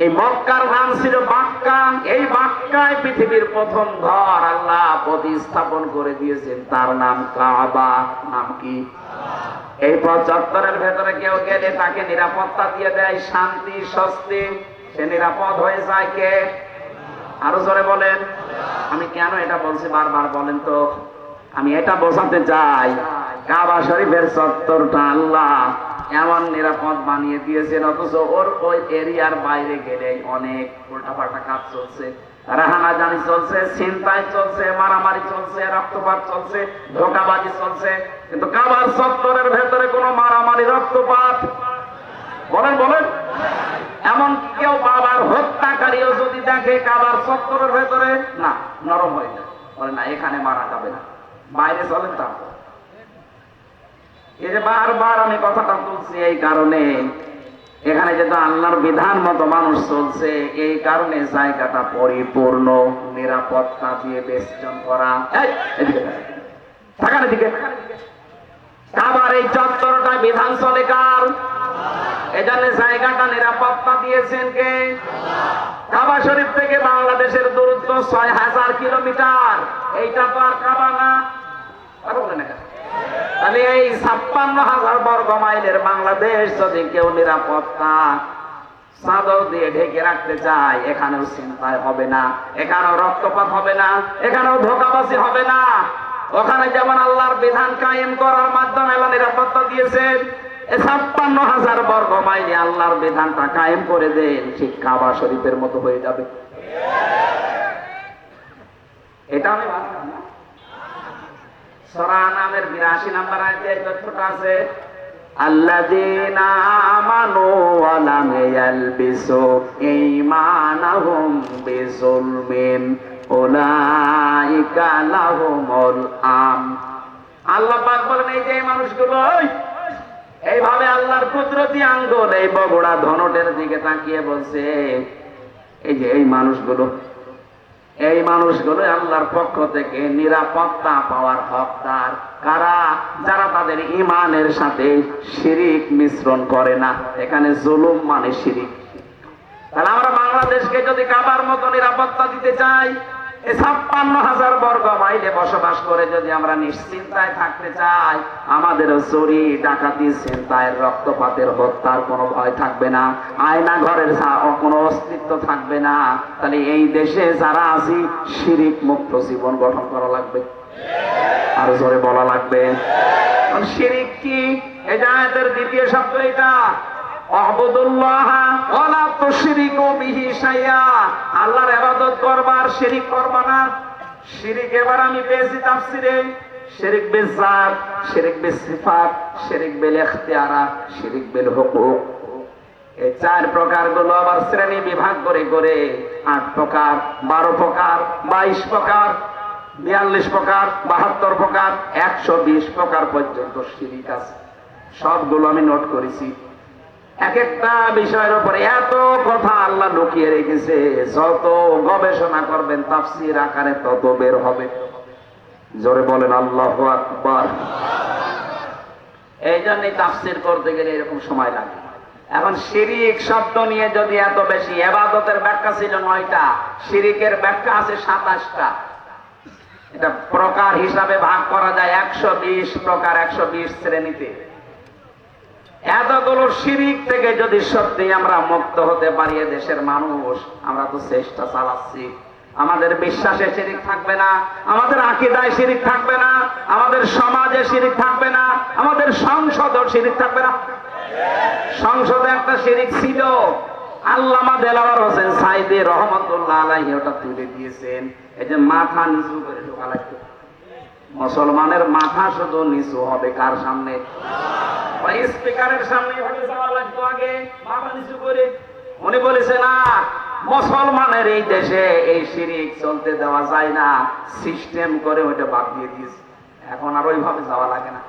এই মক্কার নাম ছিল বাক্কা। এই বাক্কায় পৃথিবীর প্রথম ঘর আল্লাহ প্রতিস্থাপন করে দিয়েছেন, তার নাম কাবা। নাম কি? এই চত্বরের ভেতরে কেউ গেলে তাকে নিরাপত্তা দিয়ে দেয়, শান্তি স্বস্তি, সে নিরাপদ হয়ে যায়। কে? আরো জোরে বলেন। আমি কেন এটা বলছি বারবার বলেন তো? আমি এটা বোঝাতে চাই, কাবা শরীফের চত্বরটা আল্লাহ এমন নিরাপদ বানিয়ে দিয়েছেন, অথচ ওর ওই এরিয়ার বাইরে গেলে অনেক উল্টাপাল্টা কাজ চলছে, রাহানাজানি চলছে, ছিনতাই চলছে, মারামারি চলছে, রক্তপাত চলছে, ধোঁকাবাজি চলছে। কিন্তু কাবার চত্বরের ভেতরে কোনো মারামারি রক্তপাত বলেন বলেন এমন কেউ বাবার হত্যাকারীও যদি দেখে কাবার চত্বরের ভেতরে, না, নরম হয়ে যায়, বলে না এখানে মারা যাবে না, বাইরে চলেন। তা এই যে বারবার আমি কথাটা তুলছি এই কারণে, এখানে যেহেতু আল্লাহর বিধান মতো মানুষ চলছে, এই কারণে জায়গাটা পরিপূর্ণ নিরাপত্তা দিয়ে বেষ্টন করা। থাকার দিকে কাবার এই চত্বরটা বিধান চলে কার? এজন্য জায়গাটা নিরাপত্তা দিয়েছেন কে? কাবা শরীফ থেকে বাংলাদেশের দূরত্ব ৬,০০০ কিলোমিটার। এইটা তো আর কাবা না। তাহলে এই ৫৬,০০০ বর্গ মাইলের বাংলাদেশ যদি কেউ নিরাপত্তা চাদর দিয়ে ঢেকে রাখতে চায়, এখানেও চিন্তায় হবে না, এখানেও রক্তপাত হবে না, এখানেও ধোঁকাবাজি হবে না। ওখানে যেমন আল্লাহর বিধান কায়েম করার মাধ্যমে আল্লাহ নিরাপত্তা দিয়েছেন, ৫৬,০০০ বর্গ মাইলে আল্লাহর বিধানটা কায়েম করে দেন, ঠিক কাবা শরীফের মতো হয়ে যাবে। এটা আমি ভাবলাম না। সূরা নামের ৮২ নম্বর আয়াতে এই তথ্যটা আছে, আল্লাযীনা আমানু ওয়া লাম ইয়ালবিসু ঈমানাহুম বিযুলমিন উলাইকা লাহুমুল আমন। আল্লাহ পাক বলেন এই যে মানুষগুলো এইভাবে আল্লাহর কুদরতি আঙ্গুল এই বগুড়া ধনটের দিকে তাকিয়ে বলছে, এই যে এই মানুষগুলো আল্লাহর পক্ষ থেকে নিরাপত্তা পাওয়ার হকদার। কারা? যারা তাদের ঈমানের সাথে শিরিক মিশ্রণ করে না। এখানে জুলুম মানে শিরিক। তাহলে আমরা বাংলাদেশকে যদি কাবার মতো নিরাপত্তা দিতে চাই, এই ৫৬,০০০ বর্গ মাইলে বসবাস করে যদি আমরা নিশ্চিন্তায় থাকতে চাই, আমাদের চুরি ডাকাতি ছিনতাইয়ের রক্তপাতের হত্যার কোনো ভয় থাকবে না, আয়না ঘরের কোনো অস্তিত্ব থাকবে না। তাহলে এই দেশে যারা আছি শিরিক মুক্ত জীবন গঠন করা লাগবে। আরো জোরে বলা লাগবে। শিরিক কি? এই আয়াতের দ্বিতীয় শব্দ এটা, আ'বুদুল্লাহ ওয়া লা তুশরিকু বিহি শাইআ। আল্লাহর ইবাদত করবা আর শিরিক করবা না। শিরিক এবার আমি পেয়েছি তাফসীরে, শিরিক বিল যাত, শিরিক বিল সিফাত, শিরিক বিল ইখতিয়ারাত, শিরিক বিল হুকুক। এই ৪ প্রকার গুলো আবার শ্রেণী বিভাগ করে করে ৮ প্রকার, ১২ প্রকার, ২২ প্রকার, ৪২ প্রকার, ৭২ প্রকার, ১২০ প্রকার পর্যন্ত শিরিক আছে। সবগুলো আমি নোট করেছি। এক একটা বিষয়ের উপরে এত কথা আল্লাহ লুকিয়ে রেখেছে, যত গবেষণা করবেন তাফসীর আকারে তত বের হবে। জোরে বলেন আল্লাহু আকবার। এই জন্যই তাফসীর করতে গেলে এরকম সময় লাগে। এখন শিরিক শব্দ নিয়ে যদি এত বেশি, ইবাদতের ব্যাখ্যা ছিল 9টা, শিরিকের ব্যাখ্যা আছে 27টা। এটা প্রকার হিসাবে ভাগ করা যায় 120 প্রকার, 120 শ্রেণীতে। এতগুলো শিরিক থেকে যদি সত্যি আমরা মুক্ত হতে পারি, দেশের মানুষ, আমরা তো চেষ্টা চালাচ্ছি। আমাদের বিশ্বাসে শিরিক থাকবে না, আমাদের আকীদায় শিরিক থাকবে না, আমাদের সমাজে শিরিক থাকবে না, আমাদের সংসদেও শিরিক থাকবে না। সংসদে একটা শিরিক ছিল, আল্লামা দেলাওয়ার হোসেন সাইদি রহমাতুল্লাহ আলাইহি ওটা তুলে দিয়েছেন। এই যে মাথা নিচু করে ঢোকা লাগবে, মুসলমানের মাথা শুধু নিচু হবে কার সামনে? ওই স্পিকারের সামনে যাওয়া লাগতো আগে মাথা নিচু করে। উনি বলেছে না, মুসলমানের এই দেশে এই শিরিক চলতে দেওয়া যায় না, সিস্টেম করে ওইটা বাদ দিয়ে দিয়েছে। এখন আর ওইভাবে যাওয়া লাগে না।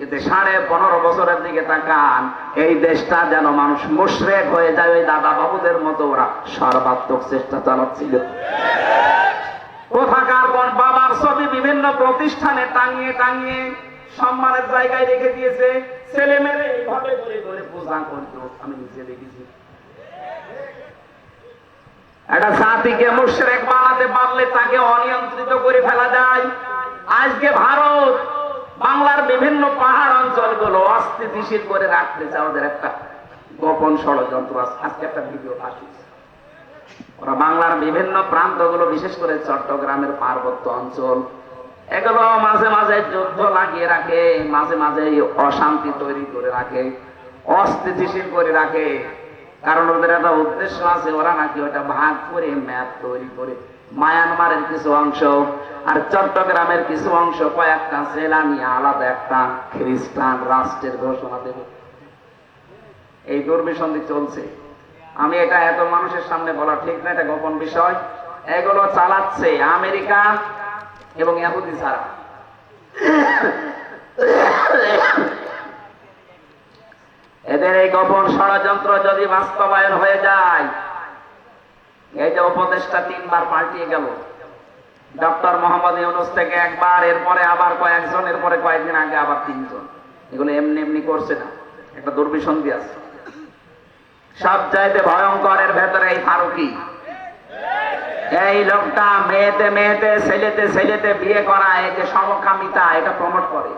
এতে 15.5 বছরের দিকে তাকান, এই দেশটা যেন মানুষ মুশরিক হয়ে যায় ওই দাদা বাবুদের মতো। ওরা সর্বাত্মক চেষ্টা চালাচ্ছিল। কোথাকার কোন বাবার ছবি বিভিন্ন প্রতিষ্ঠানে টাঙিয়ে টাঙিয়ে সম্মানের জায়গায় রেখে দিয়েছে, ছেলে মেয়ে এইভাবে করে করে পূজা করতো, আমি নিজে দেখেছি। একটা জাতিকে মুশরিক বানাতে পারলে তাকে অনিয়ন্ত্রিত করে ফেলা যায়। আজকে ভারত বাংলার বিভিন্ন পাহাড় অঞ্চলগুলো অস্থিতিশীল করে রাখতে চায়, ওদের একটা গোপন ষড়যন্ত্র আছে। আজকে একটা ভিডিও আসছে, ওরা বাংলার বিভিন্ন প্রান্তগুলো, বিশেষ করে চট্টগ্রামের পার্বত্য অঞ্চল, এগুলো মাঝে মাঝে যুদ্ধ লাগিয়ে রাখে, মাঝে মাঝে অশান্তি তৈরি করে রাখে, অস্থিতিশীল করে রাখে। কারণ ওদের একটা উদ্দেশ্য আছে, ওরা নাকি ওটা ভাগ করে ম্যাপ তৈরি করে মায়ানমারের কিছু অংশ আর চট্টগ্রামের কিছু অংশ কয়েকটা জেলা নিয়ে আলাদা একটা খ্রিস্টান রাষ্ট্রের ঘোষণা দেবে। এই দুর্বিসন্ধি চলছে। আমি এটা এত মানুষের সামনে বলা ঠিক না, এটা গোপন বিষয়। এগুলো চালাচ্ছে আমেরিকা এবং ইহুদি ছাড়া। এদের এই গোপন ষড়যন্ত্র যদি বাস্তবায়ন হয়ে যায়, এই যে উপদেষ্টা 3 বার পাল্টিয়ে গেল, ডক্টর মোহাম্মদ ইউনূস থেকে একবার, এরপরে আবার কয়েকজন, এরপরে কয়েকদিন আগে আবার 3 জন। এগুলো এমনি এমনি করছে না, একটা দুর্বিসন্ধি আছে। সবচাইতে ভয়ঙ্কর এর ভেতরে এই ফারুকি, এই লোকটা মেয়েতে মেয়েতে ছেলেতে ছেলেতে বিয়ে করা, এই যে সমকামিতা, এটা প্রমোট করে।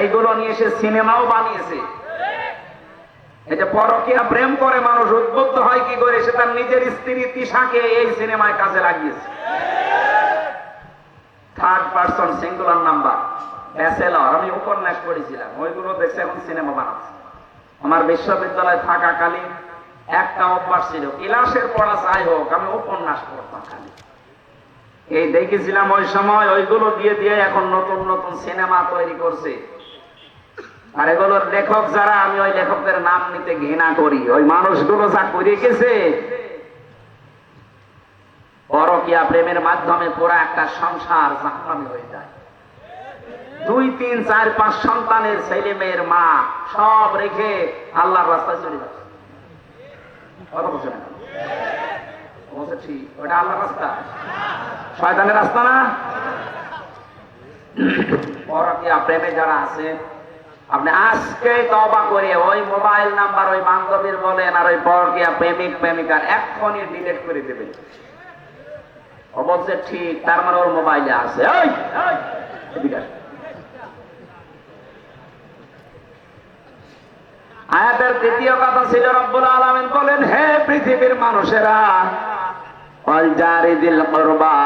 এইগুলো নিয়ে সে সিনেমাও বানিয়েছে। এই যে পরকীয়া প্রেম করে মানুষ উদ্বুদ্ধ হয় কি করে, সে তার নিজের স্ত্রী তিশাকে এই সিনেমায় কাজে লাগিয়েছে। 3rd person singular number, bachelor, আমি উপন্যাস পড়েছিলাম, ওইগুলো দেখছে এখন সিনেমা বানাচ্ছে। আমার বিশ্ববিদ্যালয়ে থাকাকালীন একটা অভ্যাস ছিল, ক্লাসের পড়া যাই হোক, আমি উপন্যাস পড়তাম খালি। এই দেখেছিলাম ওই সময়, ওইগুলো দিয়ে দিয়ে এখন নতুন নতুন সিনেমা তৈরি করছে। আর এগুলোর লেখক যারা, আমি ওই লেখকদের নাম নিতে ঘৃণা করি। ওই মানুষগুলো যা করে গেছে, পরকীয়া প্রেমের মাধ্যমে পুরো একটা সংসার জাহান্নামী হয়ে যায়। 2, 3, 4, 5 সন্তানের ছেলে মেয়ের মা সব রেখে আল্লাহর রাস্তায় চলে যাচ্ছে। কথা বলছে না? বলছে ঠিক, ওটা আল্লাহর রাস্তা, শয়তানের রাস্তা না। পরকীয়া প্রেমে যারা আছে, আপনি আজকে তওবা করে ওই মোবাইল নাম্বার ওই বান্ধবীর বলেন আর ওই পরকীয়া প্রেমিক প্রেমিকার এক্ষুনি ডিলিট করে দেবেন। ও বলছে ঠিক, তার মানে ওর মোবাইলে আছে। আয়াতের 3য় কথা ছিল, রব্বুল আলামিন বলেন, হে পৃথিবীর মানুষেরা, ওয়াল জারিদিল কুরবা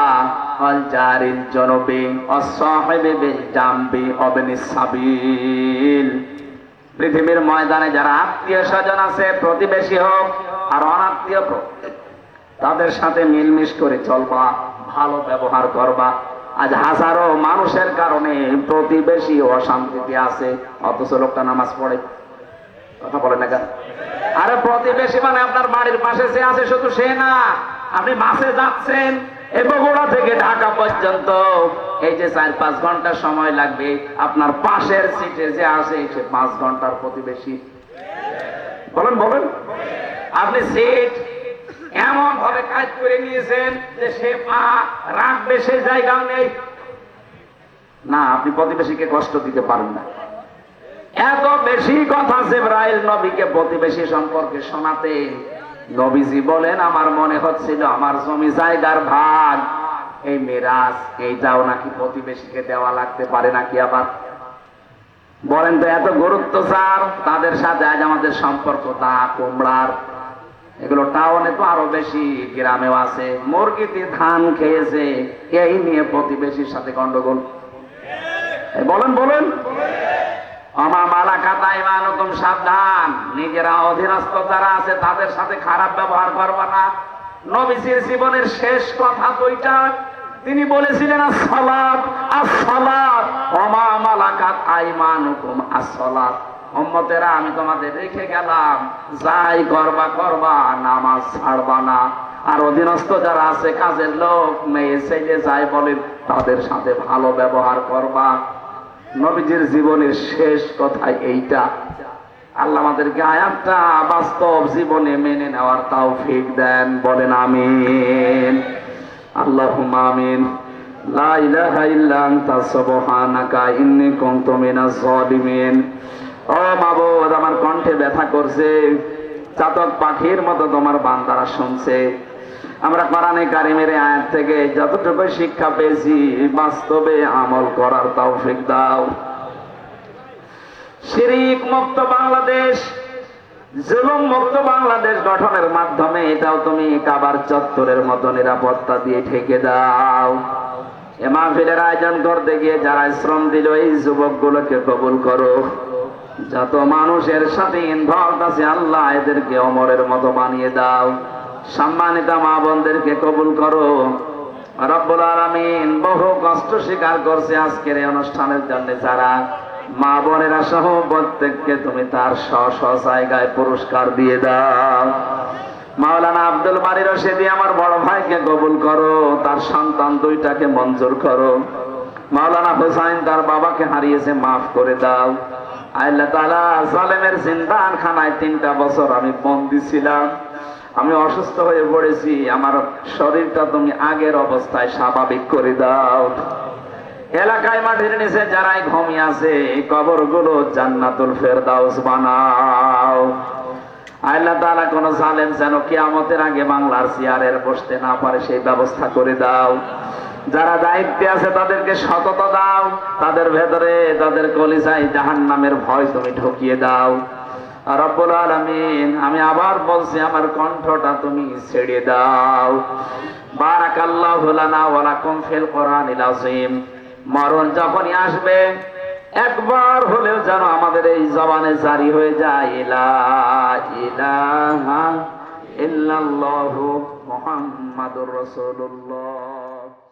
ওয়াল জারিল জুনুবি ওয়াস-সাহিবি বিল জামবি ওয়াবনিস সাবিল। পৃথিবীর ময়দানে যারা আত্মীয় স্বজন আছে, প্রতিবেশী হোক আর অনাত্মীয়, তাদের সাথে মিলমিশ করে চলবা, ভালো ব্যবহার করবা। আজ হাজারো মানুষের কারণে প্রতিবেশী অশান্তিতে আছে, অথচ লোকটা নামাজ পড়ে। কথা বলে না কেন? আরে প্রতিবেশী মানে আপনার বাড়ির পাশে যে আছে, শুধু সে না, আপনি বাসে যাচ্ছেন বগুড়া থেকে ঢাকা পর্যন্ত, এই যে 4-5 ঘন্টা সময় লাগবে, আপনার পাশের সিটে যে আছে সে 5 ঘন্টার প্রতিবেশী। বলেন বলেন, আপনি সিট এমন ভাবে কাজ করে নিয়েছেন যে সে পা রাখবে সে জায়গাও নেই। না, আপনি প্রতিবেশীকে কষ্ট দিতে পারেন না। এত বেশি কথা জিবরাইল নবীকে প্রতিবেশী সম্পর্কে শোনাতে, নবীজি বলেন আমার মনে হচ্ছিল আমার জমি জায়গার ভাগ, এই মিরাজ এইটাও নাকি প্রতিবেশীকে দেওয়া লাগতে পারে নাকি। আবার বলেন তো, এত গুরুত্ব স্যার তাদের সাথে আজ আমাদের সম্পর্ক তা কুমড়ার। এগুলো টাউনে তো আরো বেশি, গ্রামেও আছে। মুরগিতে ধান খেয়েছে, এই নিয়ে প্রতিবেশীর সাথে গন্ডগোল। বলেন বলেন, আমা মালাকাত আইমানুকুম, সাবধান, নিজেরা অধীনস্থ যারা আছে তাদের সাথে খারাপ ব্যবহার করবা না। নবীজির জীবনের শেষ কথা দুইটা, তিনি বলেছিলেন as-সালাত as-সালাত, আমা মালাকাত আইমানুকুম as-সালাত। উম্মতেরা, আমি তোমাদের রেখে গেলাম, যাই করবা করবা, নামাজ ছাড়বা না। আর অধীনস্থ যারা আছে, কাজের লোক, মেয়ে ছেলে যাই বলেন, তাদের সাথে ভালো ব্যবহার করবা। নবীজির জীবনের শেষ কথা এইটা। আল্লাহ আমাদেরকে আয়াতটা বাস্তব জীবনে মেনে নেওয়ার তৌফিক দেন, বলেন আমিন। আল্লাহুম্মা আমিন। লা ইলাহা ইল্লা আনতা সুবহানাকা ইন্নী কুনতু মিনাজ জালিমিন। ও মাবুদ, আমার কণ্ঠে ব্যথা করছে, চাতক পাখির মতো তোমার বান্দারা শুনছে। আমরা কোরআনে কারিমের আয়াত থেকে যতটুকু শিক্ষা পেয়েছি, বাস্তবে আমল করার তৌফিক দাও। শিরক মুক্ত বাংলাদেশ, জুলুম মুক্ত বাংলাদেশ গঠনের মাধ্যমে এটাও তুমি কাবার চত্বরের মতো নিরাপত্তা দিয়ে ঠেকে দাও। এ মাহফিলের আয়োজন করতে গিয়ে যারা শ্রম দিল, এই যুবকগুলোকে কবুল করো। যত মানুষের সাথে ইনভলভ আছে, আল্লাহ এদেরকে ওমরের মতো বানিয়ে দাও। সম্মানিত মা বোনদেরকে কবুল করো। রব্বুল আলামিন বহু কষ্ট স্বীকার করছে আজকের এই অনুষ্ঠানের জন্য যারা মা বোনেরা সহ প্রত্যেককে তুমি তার স্ব জায়গায় পুরস্কার দিয়ে দাও। মাওলানা আব্দুল বারী রশিদি আমার বড় ভাইকে কবুল করো, তার সন্তান দুইটাকে মঞ্জুর করো। মাওলানা হুসাইন তার বাবাকে হারিয়েছে, মাফ করে দাও। আল্লাহ তাআলা, জালেমের জিন্দাখানায় 3টা বছর আমি বন্দী ছিলাম, আমি অসুস্থ হয়ে পড়েছি, আমার শরীরটা তুমি আগের অবস্থায় স্বাভাবিক করে দাও। এলাকায় মাটির নিচে যারাই ঘুমিয়ে আছে, এই কবরগুলো জান্নাতুল ফেরদাউস বানাও। আল্লাহ তাআলা, কোন জালেম যেন কিয়ামতের আগে বাংলার চেয়ারে বসতে না পারে সেই ব্যবস্থা করে দাও। যারা দায়িত্বে আছে তাদেরকে সততা দাও, তাদের ভেতরে তাদের কলিজায় জাহান্নামের ভয় তুমি ঢুকিয়ে দাও। রব্বুল আলামিন, আমি আবার বলছি, আমার কণ্ঠটা তুমি ছেড়ে দাও। বারাকাল্লাহু লানা ওয়া লাকুম ফিল কোরআনিল আযীম। মরণ যখনই আসবে, একবার হলেও যেন আমাদের এই জবানে জারি হয়ে যায়, লা ইলাহা ইল্লাল্লাহু মুহাম্মাদুর রাসূলুল্লাহ।